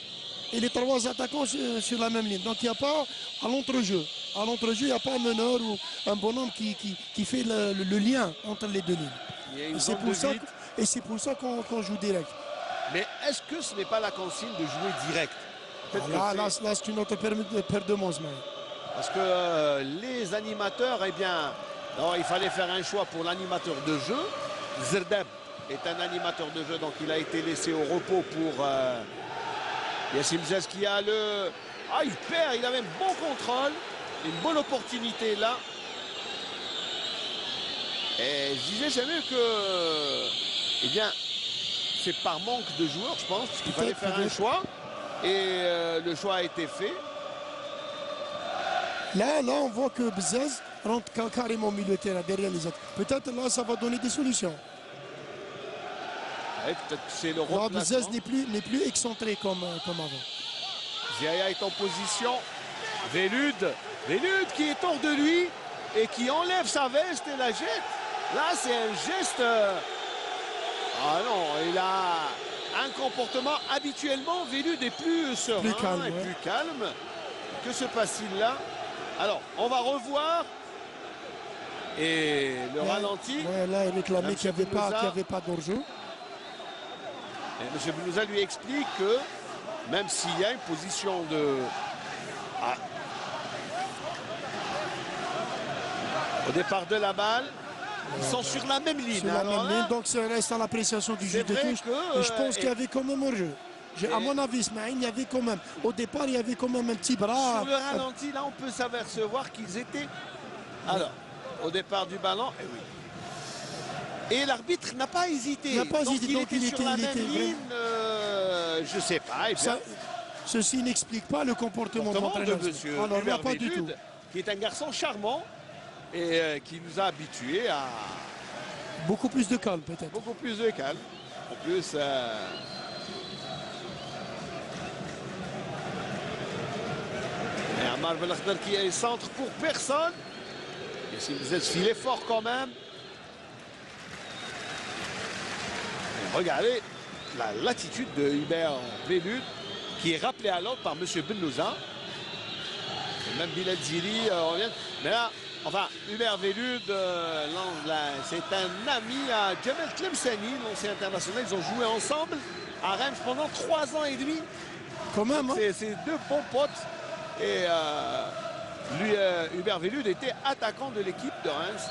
et les 3 attaquants sur la même ligne. Donc il n'y a pas à l'entrejeu. À l'entrejeu, il n'y a pas un meneur ou un bonhomme qui fait le lien entre les deux lignes. Il y a une Et zone de vide. c'est pour ça qu'on joue direct. Mais est-ce que ce n'est pas la consigne de jouer direct? Peut-être que Là, c'est- c'est une autre paire de manches. Parce que les animateurs, eh bien, alors, il fallait faire un choix pour l'animateur de jeu. Zerdeb est un animateur de jeu, donc il a été laissé au repos pour Yassim Zez qui a le... Ah, il perd, il avait un bon contrôle, une bonne opportunité là. Et je disais jamais que, eh bien, c'est par manque de joueurs, je pense, qu'il fallait faire un choix. Et le choix a été fait. Là, on voit que Bzaz rentre carrément au milieu de terrain derrière les autres. Peut-être là, ça va donner des solutions. Ouais, peut-être que c'est le Là, Bzaz remplacement. n'est plus excentré comme avant. Ziaya est en position. Velud qui est hors de lui et qui enlève sa veste et la jette. Là, c'est un geste... Ah non, il a un comportement habituellement. Velud est plus serein Plus calme, et ouais. plus calme. Que se passe-t-il là? Alors, on va revoir. Et le ralenti. Ouais, là, il réclamait Même qu'il n'y Boulouza. avait pas d'enjeu. Et M. Boulouza lui explique que même s'il y a une position de... Ah. Au départ de la balle, ils sont sur la même ligne. Sur la Alors même là, ligne, donc ça reste à l'appréciation du c'est juge de vrai touche. que, Et je pense qu'il y avait quand même hors-jeu. À mon avis, Ismaïl, il y avait quand même, au départ, il y avait quand même un petit bras. sur le ralenti, là, on peut s'apercevoir qu'ils étaient... Alors, au départ du ballon, eh oui. Et l'arbitre n'a pas hésité. Il n'a pas hésité, il donc était il sur était- la il même était ligne, je sais pas. Et bien, Ça- ceci n'explique pas le comportement de comportement de l'entraîneur. monsieur Alors là, Hubert pas du Velud, tout. qui est un garçon charmant et qui nous a habitués à Beaucoup plus de calme, peut-être. beaucoup plus de calme. En plus, et un Marvel Akhtar qui est centre pour personne. Et si vous êtes filé fort quand même. Et regardez la latitude de Hubert Velud qui est rappelé à l'ordre par M. Benlouza. Et même Bilal Zili revient. Mais là, enfin, Hubert Velud, c'est un ami à Jamel Tlemceni, l'ancien international. Ils ont joué ensemble à Reims pendant 3 ans et demi. Quand même, hein. C'est 2 bons potes. Et lui, Hubert Velud était attaquant de l'équipe de Reims.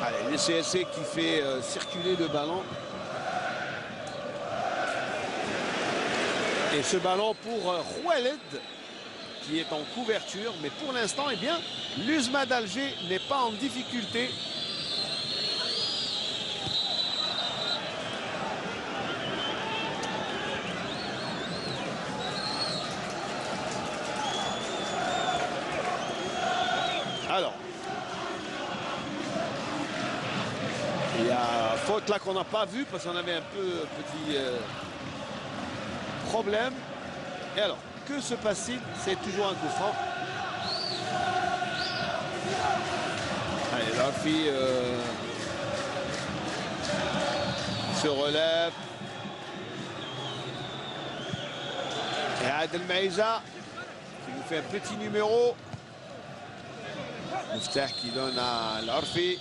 Allez, le CSC qui fait circuler le ballon. Et ce ballon pour Roueled qui est en couverture. Mais pour l'instant, eh bien, l'USMA d'Alger n'est pas en difficulté. Alors, il y a faute là qu'on n'a pas vu parce qu'on avait un peu petit problème. Et alors, que se passe-t-il? C'est toujours un coup franc. Allez, Larfi se relève. Et Adel Maïza qui nous fait un petit numéro. Moustah qui donne à Larfi.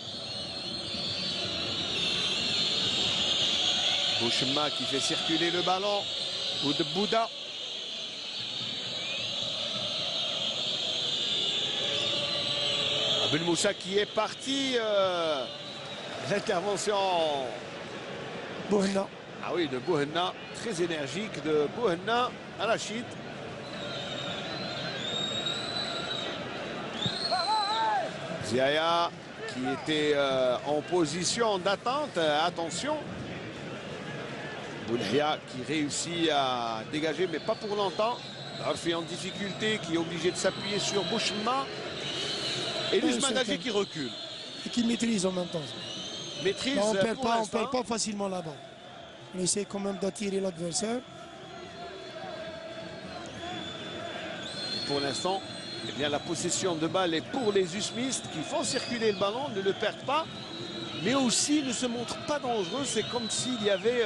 Bouchma qui fait circuler le ballon. Bouda. Abel Moussa qui est parti. L'intervention. Bouhenna. Ah oui, de Bouhenna. Très énergique de Bouhenna à Rachid. Ziaya qui était en position d'attente. Attention. Boulhia qui réussit à dégager, mais pas pour longtemps. Larfi en difficulté, qui est obligé de s'appuyer sur Bouchma. Et l'USMA d'Alger qui recule. Et qui maîtrise en même temps. Maîtrise. Là, on pour ne perd pas facilement là-bas. On essaie quand même d'attirer l'adversaire. Pour l'instant, eh bien, la possession de balle est pour les usmistes qui font circuler le ballon, ne le perdent pas, mais aussi ne se montrent pas dangereux. C'est comme s'il y avait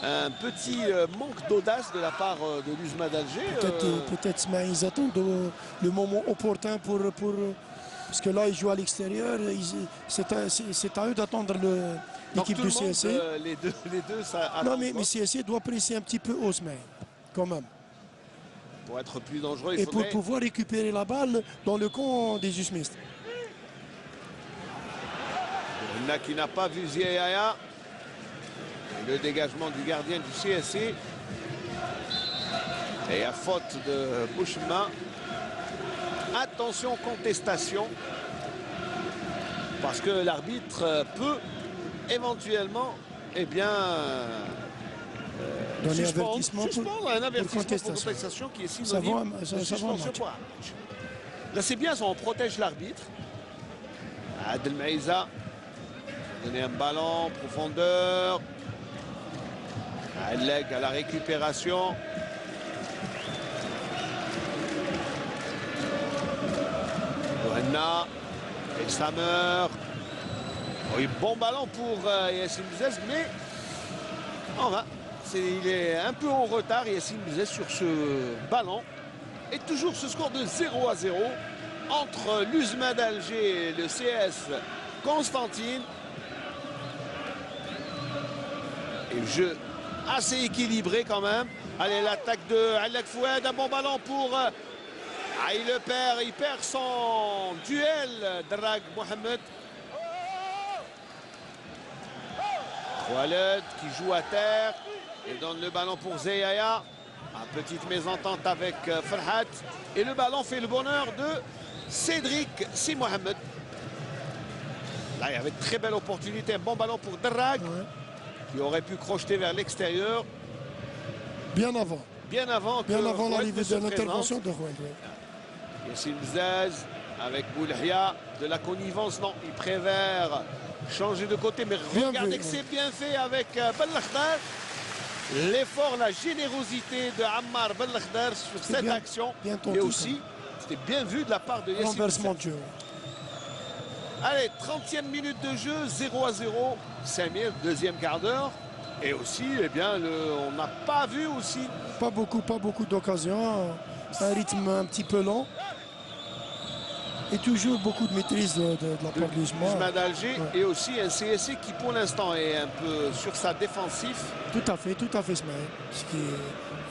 un petit manque d'audace de la part de l'USMA d'Alger. Peut-être mais ils attendent le moment opportun pour parce que là ils jouent à l'extérieur. C'est à eux d'attendre l'équipe du CSC. Les deux ça non mais CSC doit presser un petit peu Osman quand même. Pour être plus dangereux, et pour pouvoir récupérer la balle dans le camp des usmistes. Là qui n'a pas vu Ziaya. Le dégagement du gardien du CSC. Et à faute de Bouchma. Attention, contestation. Parce que l'arbitre peut éventuellement, eh bien, donner suspendre un avertissement pour contestation qui est synonyme de suspension pour arbitre. Là, c'est bien, on protège l'arbitre. Adel Maïza. Donner un ballon, profondeur. Leg à la récupération. Johanna. Et Samer. Oui, bon ballon pour Yassine Bouzez, mais en vain. Il est un peu en retard, Yassine Bouzez, sur ce ballon. Et toujours ce score de 0-0 entre l'USMA d'Alger et le CS Constantine. Et le jeu assez équilibré quand même. Allez, l'attaque de Alek Fouad, un bon ballon pour... il perd son duel, Drag Mohamed. Khaled qui joue à terre et donne le ballon pour Zeyaya. Une petite mésentente avec Farhat. Et le ballon fait le bonheur de Cédric Si Mohamed. Là, il y avait une très belle opportunité. Un bon ballon pour Drag. Ouais. Qui aurait pu crocheter vers l'extérieur. Bien avant. Bien avant l'arrivée de l'intervention de Roued. Yassine Zaz avec Boulhia. De la connivence, non. Il préfère changer de côté. Mais regardez que c'est bien fait avec Bellakhdar. L'effort, la générosité de Ammar Bellakhdar sur cette action. Et aussi, c'était bien vu de la part de Yassine Zaz. Renversement de jeu. Allez, 30e minute de jeu, 0-0. 5 minutes, deuxième quart d'heure. Et aussi, eh bien, on n'a pas vu aussi. Pas beaucoup d'occasions. Un rythme un petit peu lent. Et toujours beaucoup de maîtrise de la part de l'USMA d'Alger. Ouais. Et aussi un CSC qui, pour l'instant, est un peu sur sa défensif. Tout à fait, Ismaël. Ce qui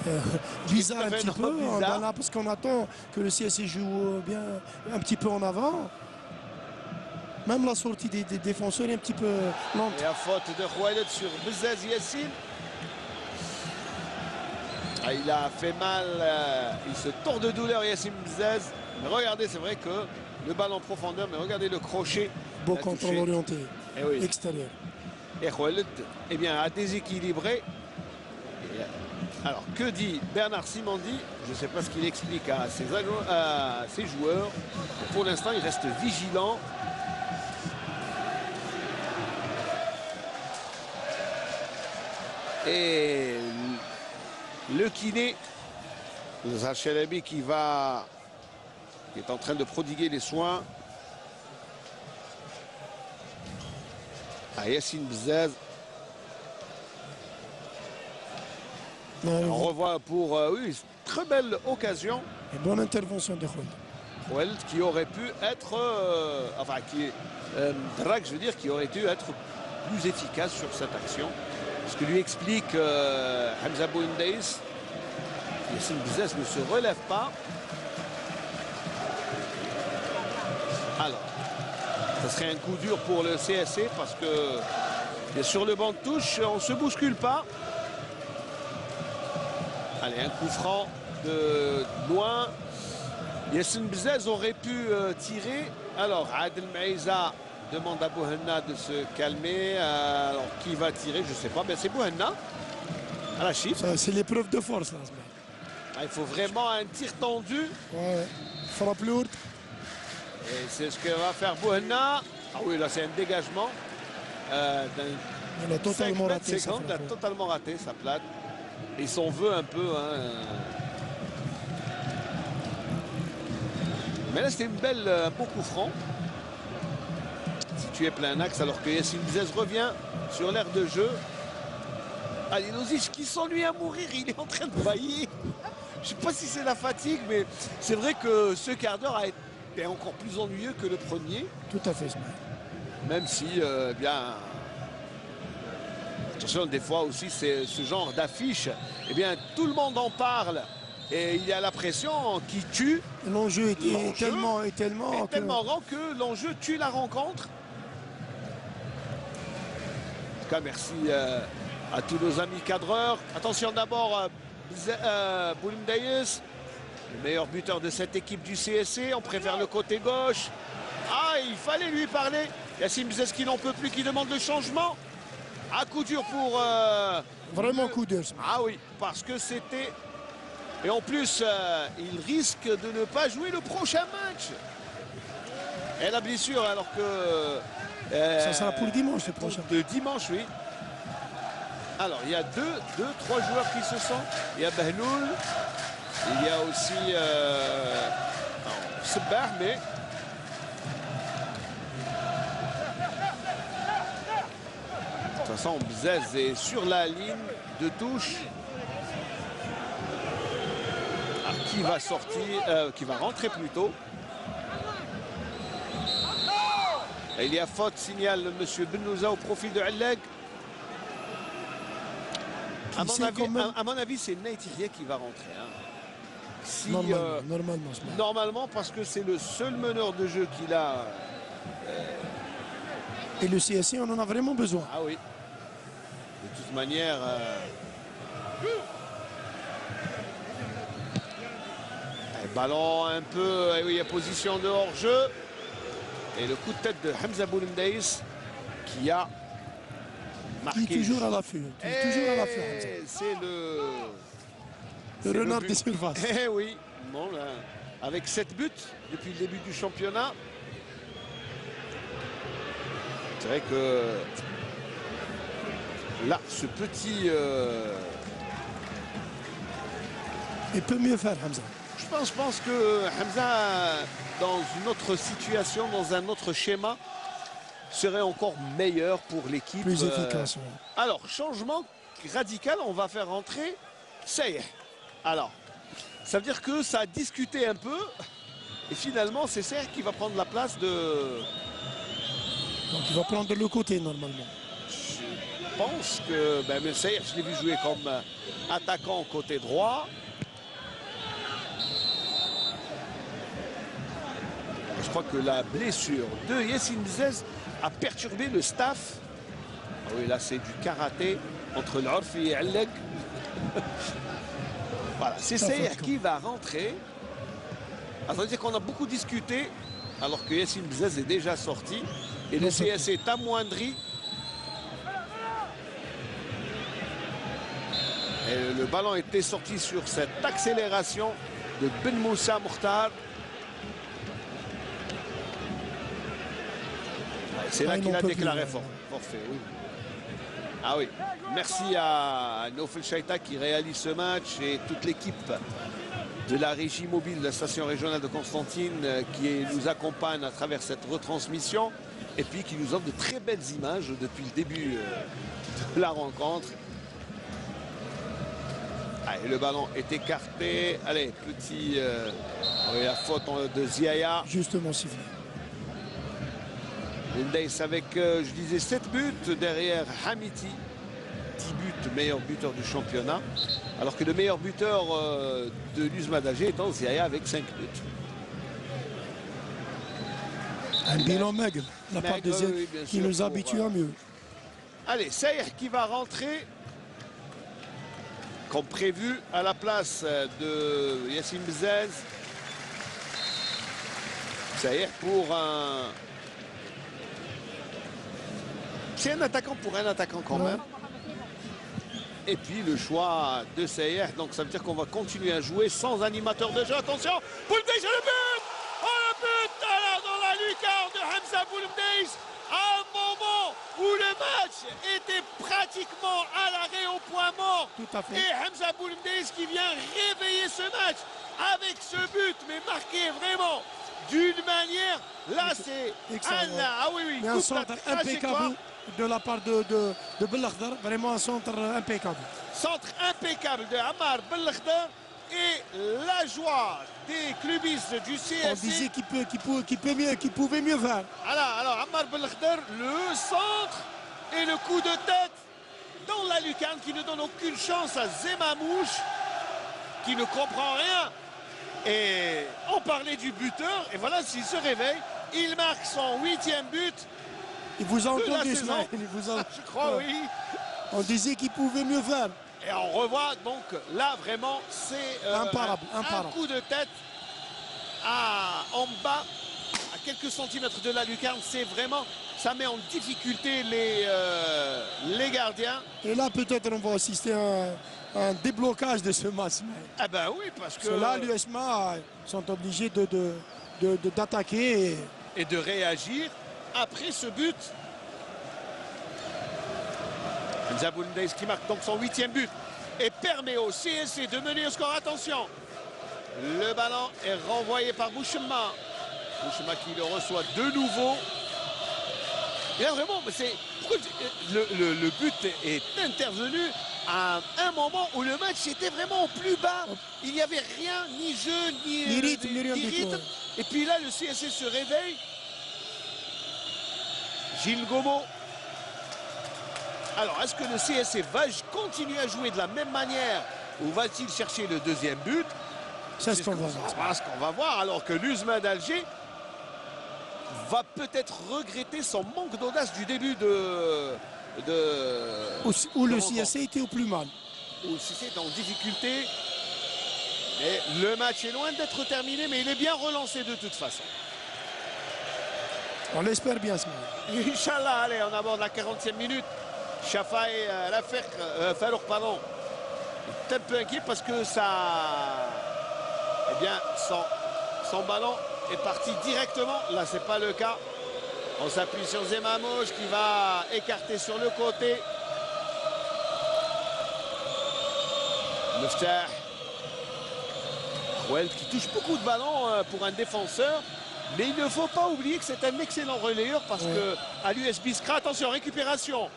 est bizarre un petit peu. Voilà, parce qu'on attend que le CSC joue bien un petit peu en avant. Même la sortie des défenseurs est un petit peu lente. Et à faute de Khaled sur Bouzez Yassine. Ah, il a fait mal, il se tord de douleur Yacine Bzaz. Mais regardez, c'est vrai que le ballon en profondeur, mais regardez le crochet. Beau contrôle orienté, Eh oui. extérieur. Et Khaled, eh bien, a déséquilibré. Alors, que dit Bernard Simandi? Je ne sais pas ce qu'il explique à ses joueurs. Pour l'instant, il reste vigilant. Et le kiné, Zachelabi qui est en train de prodiguer les soins à Yacine Bzaz. On revoit pour oui, très belle occasion. Et bonne intervention de Khaled. Khaled qui aurait pu être, Drag, je veux dire, qui aurait dû être plus efficace sur cette action. Ce que lui explique Hamza Bouindaïs, Yacine Bzaz ne se relève pas. Alors, ça serait un coup dur pour le CSC parce que sur le banc de touche, on ne se bouscule pas. Allez, un coup franc de loin. Yacine Bzaz aurait pu tirer. Alors, Adel Maïza demande à Bouhanna de se calmer. Alors, qui va tirer? Je ne sais pas. Mais c'est Bouhanna à la chiffre. C'est l'épreuve de force, là. Il faut vraiment un tir tendu. Ouais, frappe lourde. Et c'est ce que va faire Bouhanna. Ah oui, là, c'est un dégagement. Il a totalement raté. Il a totalement raté sa plate. Il s'en veut un peu. Hein. Mais là, c'était un beau coup franc. Situé plein axe, alors que Yacine Bzaz revient sur l'aire de jeu. Alilozic qui s'ennuie à mourir, il est en train de bailler. Je ne sais pas si c'est la fatigue, mais c'est vrai que ce quart d'heure a été encore plus ennuyeux que le premier. Tout à fait, Ismaël. Même si, bien... Attention, des fois aussi, c'est ce genre d'affiche. Eh bien, tout le monde en parle. Et il y a la pression qui tue. L'enjeu est tellement grand que l'enjeu tue la rencontre. En tout cas, merci à tous nos amis cadreurs. Attention d'abord, Boulim Daïs, le meilleur buteur de cette équipe du CSC. On préfère le côté gauche. Ah, il fallait lui parler. Yacine Bzaz qui n'en peut plus, qui demande le changement. À coup dur pour... vraiment coup dur. Ah oui, parce que c'était... Et en plus, il risque de ne pas jouer le prochain match. Et la blessure, alors que... ça sera pour dimanche, le prochain. De dimanche, oui. Alors, il y a trois joueurs qui se sentent. Il y a Behloul. Il y a aussi... Sebbar, mais... De toute façon, Bzaz est sur la ligne de touche. Alors, qui va sortir, qui va rentrer plus tôt. Et il y a faute, signale M. Benouza au profil de Alleg. À mon avis, c'est Neytiria qui va rentrer. Hein. Si, normalement, parce que c'est le seul meneur de jeu qu'il a. Et le CSC, on en a vraiment besoin. Ah oui. De toute manière... ballon un peu... oui, il y a position de hors-jeu. Et le coup de tête de Hamza Boulimdaïs qui a marqué... Qui est toujours à l'affût. C'est le renard des surfaces. Eh oui. Bon, là, avec 7 buts depuis le début du championnat. C'est vrai que là, ce petit... Il peut mieux faire, Hamza. Je pense que Hamza, dans une autre situation, dans un autre schéma, serait encore meilleur pour l'équipe. Plus efficace. Ouais. Alors, changement radical, on va faire rentrer Seyh. Alors, ça veut dire que ça a discuté un peu. Et finalement, c'est Seyh qui va prendre la place de... Donc il va prendre le côté normalement. Je pense que Seyh, je l'ai vu jouer comme attaquant côté droit. Je crois que la blessure de Yacine Bzaz a perturbé le staff. Ah oui, là c'est du karaté entre l'Orfi et Alleg. Voilà, c'est Sayer qui va rentrer. Attendez qu'on a beaucoup discuté, alors que Yassine Bzez est déjà sorti. Et le CS est amoindri. Et le ballon était sorti sur cette accélération de Ben Moussa Mokhtar. C'est là qu'il a déclaré forfait. Oui. Ah oui, merci à Nofel Chaïta qui réalise ce match et toute l'équipe de la régie mobile de la station régionale de Constantine qui nous accompagne à travers cette retransmission et puis qui nous offre de très belles images depuis le début de la rencontre. Allez, le ballon est écarté. Allez, petit... oui, la faute de Ziaya. Justement sifflé. Mendes avec, je disais, 7 buts derrière Hamiti. 10 buts, meilleur buteur du championnat. Alors que le meilleur buteur de l'USMA d'Alger est Ziaya avec 5 buts. Un bilan maigre, la part des oui, qui sûr, nous habitue à mieux. Allez, Sayer qui va rentrer. Comme prévu, à la place de Yassine Bzez. Sayer pour un... C'est un attaquant pour un attaquant quand même. Et puis le choix de Sayer. Donc ça veut dire qu'on va continuer à jouer sans animateur de jeu. Attention, Boulmdeis le but. Oh le but alors dans la lucarne de Hamza Boulmdeis. À un moment où le match était pratiquement à l'arrêt au point mort. Tout à fait. Et Hamza Boulmdeis qui vient réveiller ce match avec ce but, mais marqué vraiment d'une manière. Là, c'est ah oui, un centre impeccable de la part de Belakhdar. Vraiment un centre impeccable. Centre impeccable de Ammar Belakhdar. Et la joie des clubistes du CSC. On disait qu'il pouvait mieux faire. Alors Ammar Belakhdar, le centre et le coup de tête dans la lucarne qui ne donne aucune chance à Zemamouche qui ne comprend rien. Et on parlait du buteur et voilà s'il se réveille, il marque son 8e but. Il vous a entendu, Ismaël, je crois, oui. On disait qu'il pouvait mieux faire. Et on revoit donc là vraiment c'est imparable. Un coup de tête en bas à quelques centimètres de la lucarne. C'est vraiment, ça met en difficulté les gardiens. Et là peut-être on va assister à un déblocage de ce match. Ah ben oui, parce que là l'USMA sont obligés d'attaquer et de réagir après ce but. Hamza Boulmdeis qui marque donc son 8e but et permet au CSC de mener au score. Attention, le ballon est renvoyé par Bouchema. Bouchema qui le reçoit de nouveau. Et là vraiment, le but est intervenu à un moment où le match était vraiment au plus bas. Il n'y avait rien, ni jeu, ni rythme. Et puis là, le CSC se réveille. Gilles Gomo. Alors, est-ce que le CSC va continuer à jouer de la même manière ou va-t-il chercher le 2e but? C'est ce qu'on va voir. Ce qu'on va voir, alors que l'USMA d'Alger va peut-être regretter son manque d'audace du début où le CSC était au plus mal. Où le CSC est en difficulté. Et le match est loin d'être terminé, mais il est bien relancé de toute façon. On l'espère bien ce match. Inch'Allah, allez, on aborde la 40e minute. Chafaï Farouk, pardon, est un peu inquiet parce que son ballon est parti directement. Là, c'est pas le cas. On s'appuie sur Zemamouche qui va écarter sur le côté. Meftah. Khouel qui touche beaucoup de ballons pour un défenseur. Mais il ne faut pas oublier que c'est un excellent relayeur parce que à l'US Biskra, attention, récupération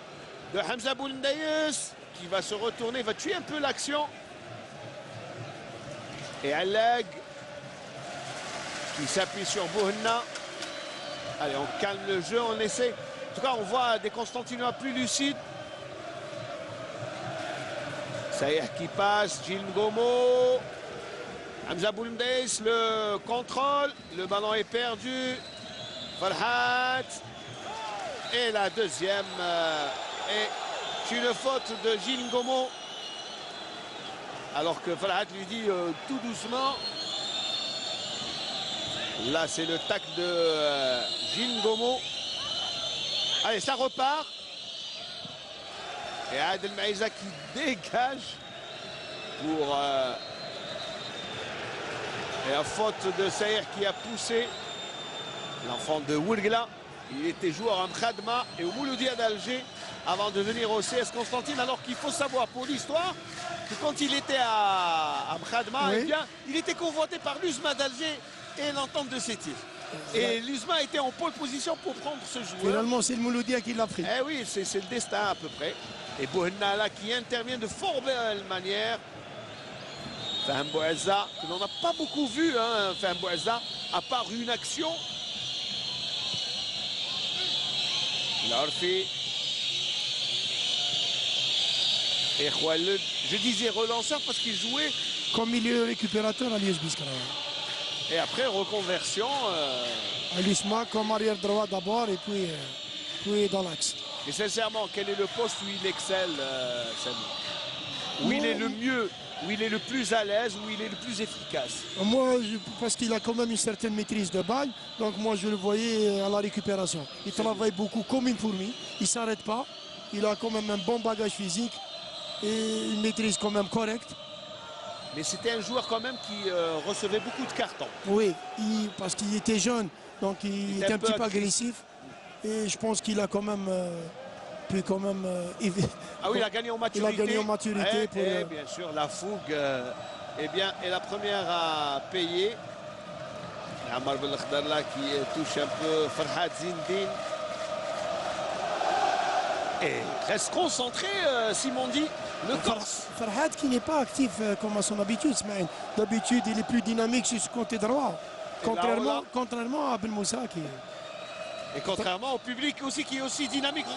de Hamza Boulmdeis qui va se retourner, va tuer un peu l'action. Et Allag qui s'appuie sur Bouhenna. Allez, on calme le jeu, on essaie. En tout cas, on voit des Constantinois plus lucides. Sayer qui passe, Gilles Gomo. Hamza Boulmdeis, le contrôle. Le ballon est perdu. Farhat. Et la deuxième est une faute de Gilles Gomo. Alors que Farhat lui dit tout doucement. Là, c'est le tac de Jingomo. Allez, ça repart. Et Adel Maïza qui dégage pour... et la faute de Saïr qui a poussé l'enfant de Woulgla. Il était joueur à Mkhadma et au Mouloudia d'Alger avant de venir au CS Constantine. Alors qu'il faut savoir pour l'histoire que quand il était à Mkhadma, oui. eh bien, il était convoité par l'USMA d'Alger et l'entente de Sétif. Et l'USMA était en pole position pour prendre ce joueur. Finalement, c'est le Mouloudia qui l'a pris. Eh oui, c'est le destin à peu près. Et Bouhenna là qui intervient de fort belle manière. Fahem Bouazza, que l'on n'a pas beaucoup vu, hein, Fahem Bouazza, à part une action. L'Orfi. Et Khaled, je disais relanceur parce qu'il jouait. Comme milieu récupérateur à l'USB. Et après, reconversion. À l'USMA comme arrière droit d'abord et puis dans l'axe. Et sincèrement, quel est le poste où il excelle, Samy? Où il est le mieux, où il est le plus à l'aise, où il est le plus efficace? Moi, parce qu'il a quand même une certaine maîtrise de balle, donc moi je le voyais à la récupération. Il travaille beaucoup comme une fourmi, il ne s'arrête pas, il a quand même un bon bagage physique et une maîtrise quand même correcte. Mais c'était un joueur quand même qui recevait beaucoup de cartons. Oui, parce qu'il était jeune, donc il était un petit peu agressif. Et je pense qu'il a quand même pu quand même... Ah oui, il a gagné en maturité. Il a gagné en maturité. Et bien sûr, la fougue eh bien, est la première à payer. Amar Belkhdar qui touche un peu Farhad Zindine. Et reste concentré, Simon dit, le Corse. Farhad qui n'est pas actif comme à son habitude, Ismaël. D'habitude, il est plus dynamique sur ce côté droit. Contrairement à Abel Moussa qui... Et contrairement au public aussi qui est aussi dynamique.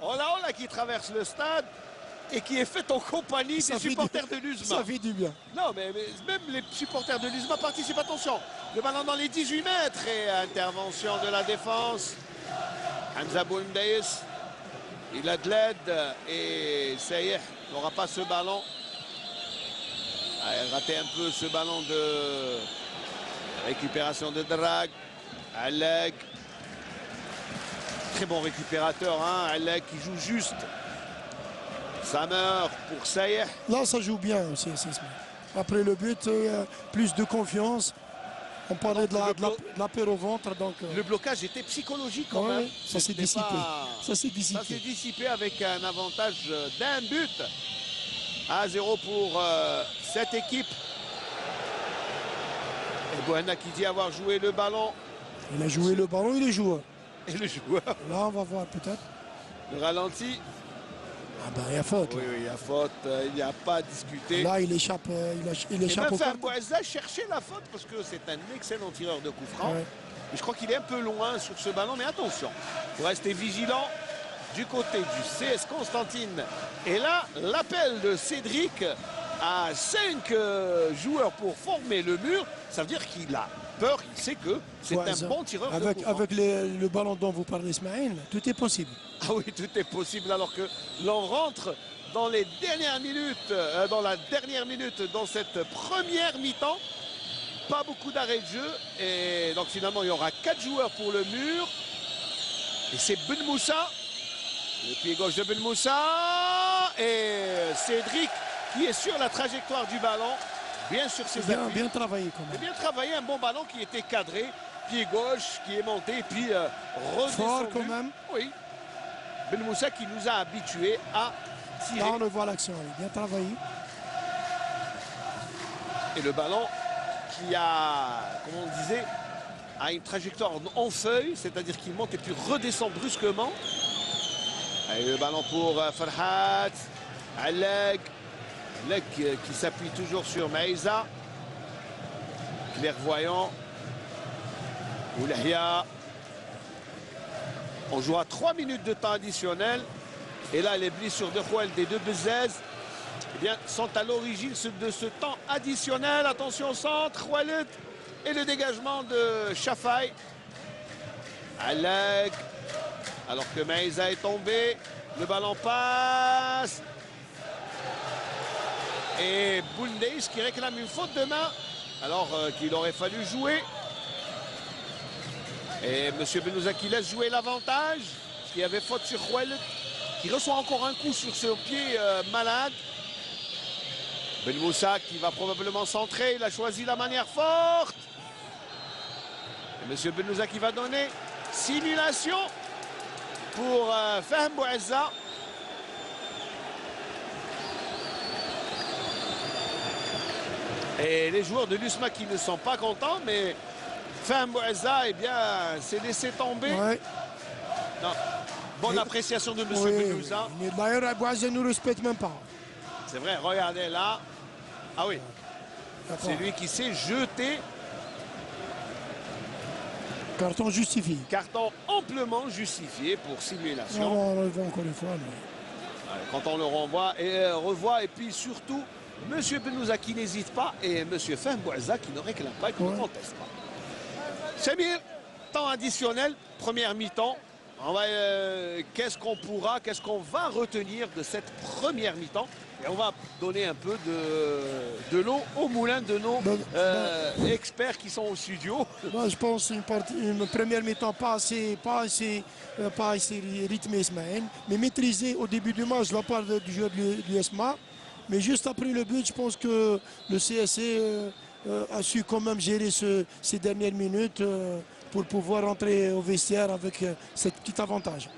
Ola qui traverse le stade et qui est fait en compagnie des supporters de l'USMA. Ça fait du bien. Non, mais même les supporters de l'USMA participent. Attention, le ballon dans les 18 mètres et intervention de la défense. Hamza Boumdaïs, il a de l'aide et Saïh n'aura pas ce ballon. Il a raté un peu ce ballon de récupération de Drag. Alec. Très bon récupérateur, hein, Alec qui joue juste. Samer pour Saïh. Là, ça joue bien aussi. Après le but, plus de confiance. On parlait de la peur au ventre. Donc, le blocage était psychologique quand même. Ça s'est dissipé. Ça s'est dissipé. Ça s'est dissipé avec un avantage d'un but. 1-0 pour cette équipe. Et Bouhenna qui dit avoir joué le ballon. Il a joué le ballon, il est joueur. Et le joueur. Là, on va voir peut-être. Le ralenti. Ah ben, il y a faute. Oui, il y a faute. Il n'y a pas à discuter. Là, il échappe au carton. Bouazza cherchait la faute parce que c'est un excellent tireur de coup franc. Ouais. Mais je crois qu'il est un peu loin sur ce ballon. Mais attention, il faut rester vigilant du côté du CS Constantine. Et là, l'appel de Cédric à 5 joueurs pour former le mur. Ça veut dire qu'il a peur, il sait que c'est un bon tireur de coup franc. Avec le ballon dont vous parlez, Ismaël, tout est possible. Ah oui, tout est possible alors que l'on rentre dans les dernières minutes, dans la dernière minute dans cette première mi-temps. Pas beaucoup d'arrêts de jeu et donc finalement il y aura 4 joueurs pour le mur. Et c'est Ben Moussa, le pied gauche de Ben Moussa et Cédric qui est sur la trajectoire du ballon, bien sur ses appuis. Bien travaillé quand même. Bien travaillé, un bon ballon qui était cadré, pied gauche qui est monté puis redescendu. Fort quand même. Oui. Ben Moussa qui nous a habitués à tirer. Là, on le voit l'action, bien travaillé. Et le ballon qui a, comme on disait, a une trajectoire en feuille, c'est-à-dire qu'il monte et puis redescend brusquement. Allez, le ballon pour Farhat. Alec. Alec qui s'appuie toujours sur Maïza. Clairvoyant. Oulahia. On joue à 3 minutes de temps additionnel. Et là, les blessures de Khaled et de Bezez sont à l'origine de ce temps additionnel. Attention au centre, Khaled et le dégagement de Chafai. Alec, alors que Maïza est tombé, le ballon passe. Et Boundeis qui réclame une faute de main alors qu'il aurait fallu jouer. Et M. Benouza qui laisse jouer l'avantage. Il y avait faute sur Khoueled qui reçoit encore un coup sur ce pied malade. Ben Moussa qui va probablement centrer. Il a choisi la manière forte. Et M. Benouza qui va donner simulation pour Fahem Bouazza. Et les joueurs de l'USMA qui ne sont pas contents, mais Fahem Bouazza, eh bien, s'est laissé tomber. Ouais. Non. Bonne appréciation de M. Oui, Benouza. d'ailleurs, Bouazza ne nous respecte même pas. C'est vrai, regardez là. Ah oui, c'est lui qui s'est jeté. Carton justifié. Carton amplement justifié pour simulation. Non, on le voit encore une fois. Mais... Quand on le renvoie et revoit, et puis surtout, M. Benouza qui n'hésite pas et M. Fahem Bouazza qui ne réclame pas et qui ne conteste pas. Samir, temps additionnel, première mi-temps. Qu'est-ce qu'on va retenir de cette première mi-temps? Et on va donner un peu de l'eau au moulin de nos experts qui sont au studio. Moi, je pense une première mi-temps pas assez rythmée, Ismaël, mais maîtrisée au début du match de la part du joueur de l'USMA. Mais juste après le but, je pense que le CSC a su quand même gérer ces dernières minutes pour pouvoir rentrer au vestiaire avec cet petit avantage.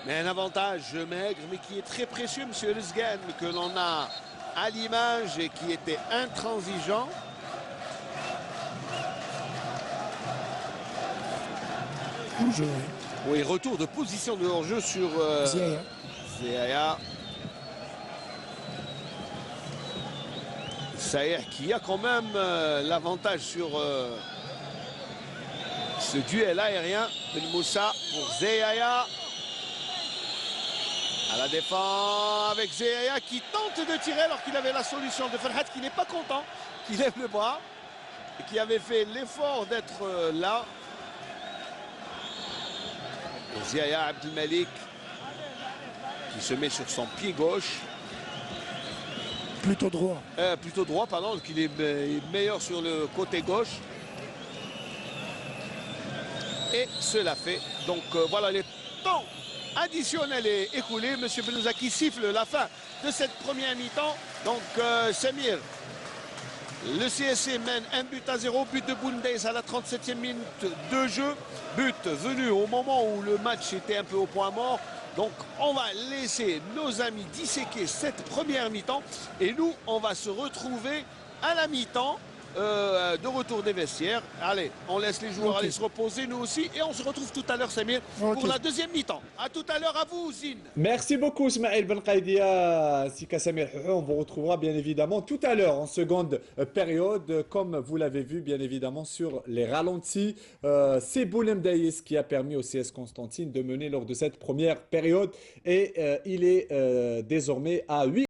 Mais un avantage maigre, mais qui est très précieux, M. Rezgan, que l'on a à l'image et qui était intransigeant. Hors-jeu, oui, retour de position de hors-jeu sur Zéaya. Saher qui a quand même l'avantage sur ce duel aérien. Ben Moussa pour Zéaya. À la défense avec Zéaya qui tente de tirer alors qu'il avait la solution de Ferhat qui n'est pas content, qui lève le bras et qui avait fait l'effort d'être là. Zéaya Abdelmalik qui se met sur son pied gauche. Plutôt droit. Plutôt droit, pardon, qu'il est meilleur sur le côté gauche. Et cela fait. Donc voilà les temps additionnel est écoulé. Monsieur Benouza qui siffle la fin de cette première mi-temps. Donc Samir, le CSC mène 1-0, but de Boundeis à la 37e minute de jeu. But venu au moment où le match était un peu au point mort. Donc on va laisser nos amis disséquer cette première mi-temps. Et nous, on va se retrouver à la mi-temps. De retour des vestiaires. Allez, on laisse les joueurs aller se reposer, nous aussi, et on se retrouve tout à l'heure, Samir, pour la deuxième mi-temps. À tout à l'heure, à vous, Zine. Merci beaucoup, Ismaël Benqaidia, ainsi qu'à Samir Houhou. On vous retrouvera bien évidemment tout à l'heure en seconde période, comme vous l'avez vu bien évidemment sur les ralentis. C'est Boulem Daïs qui a permis au CS Constantine de mener lors de cette première période, et il est désormais à 8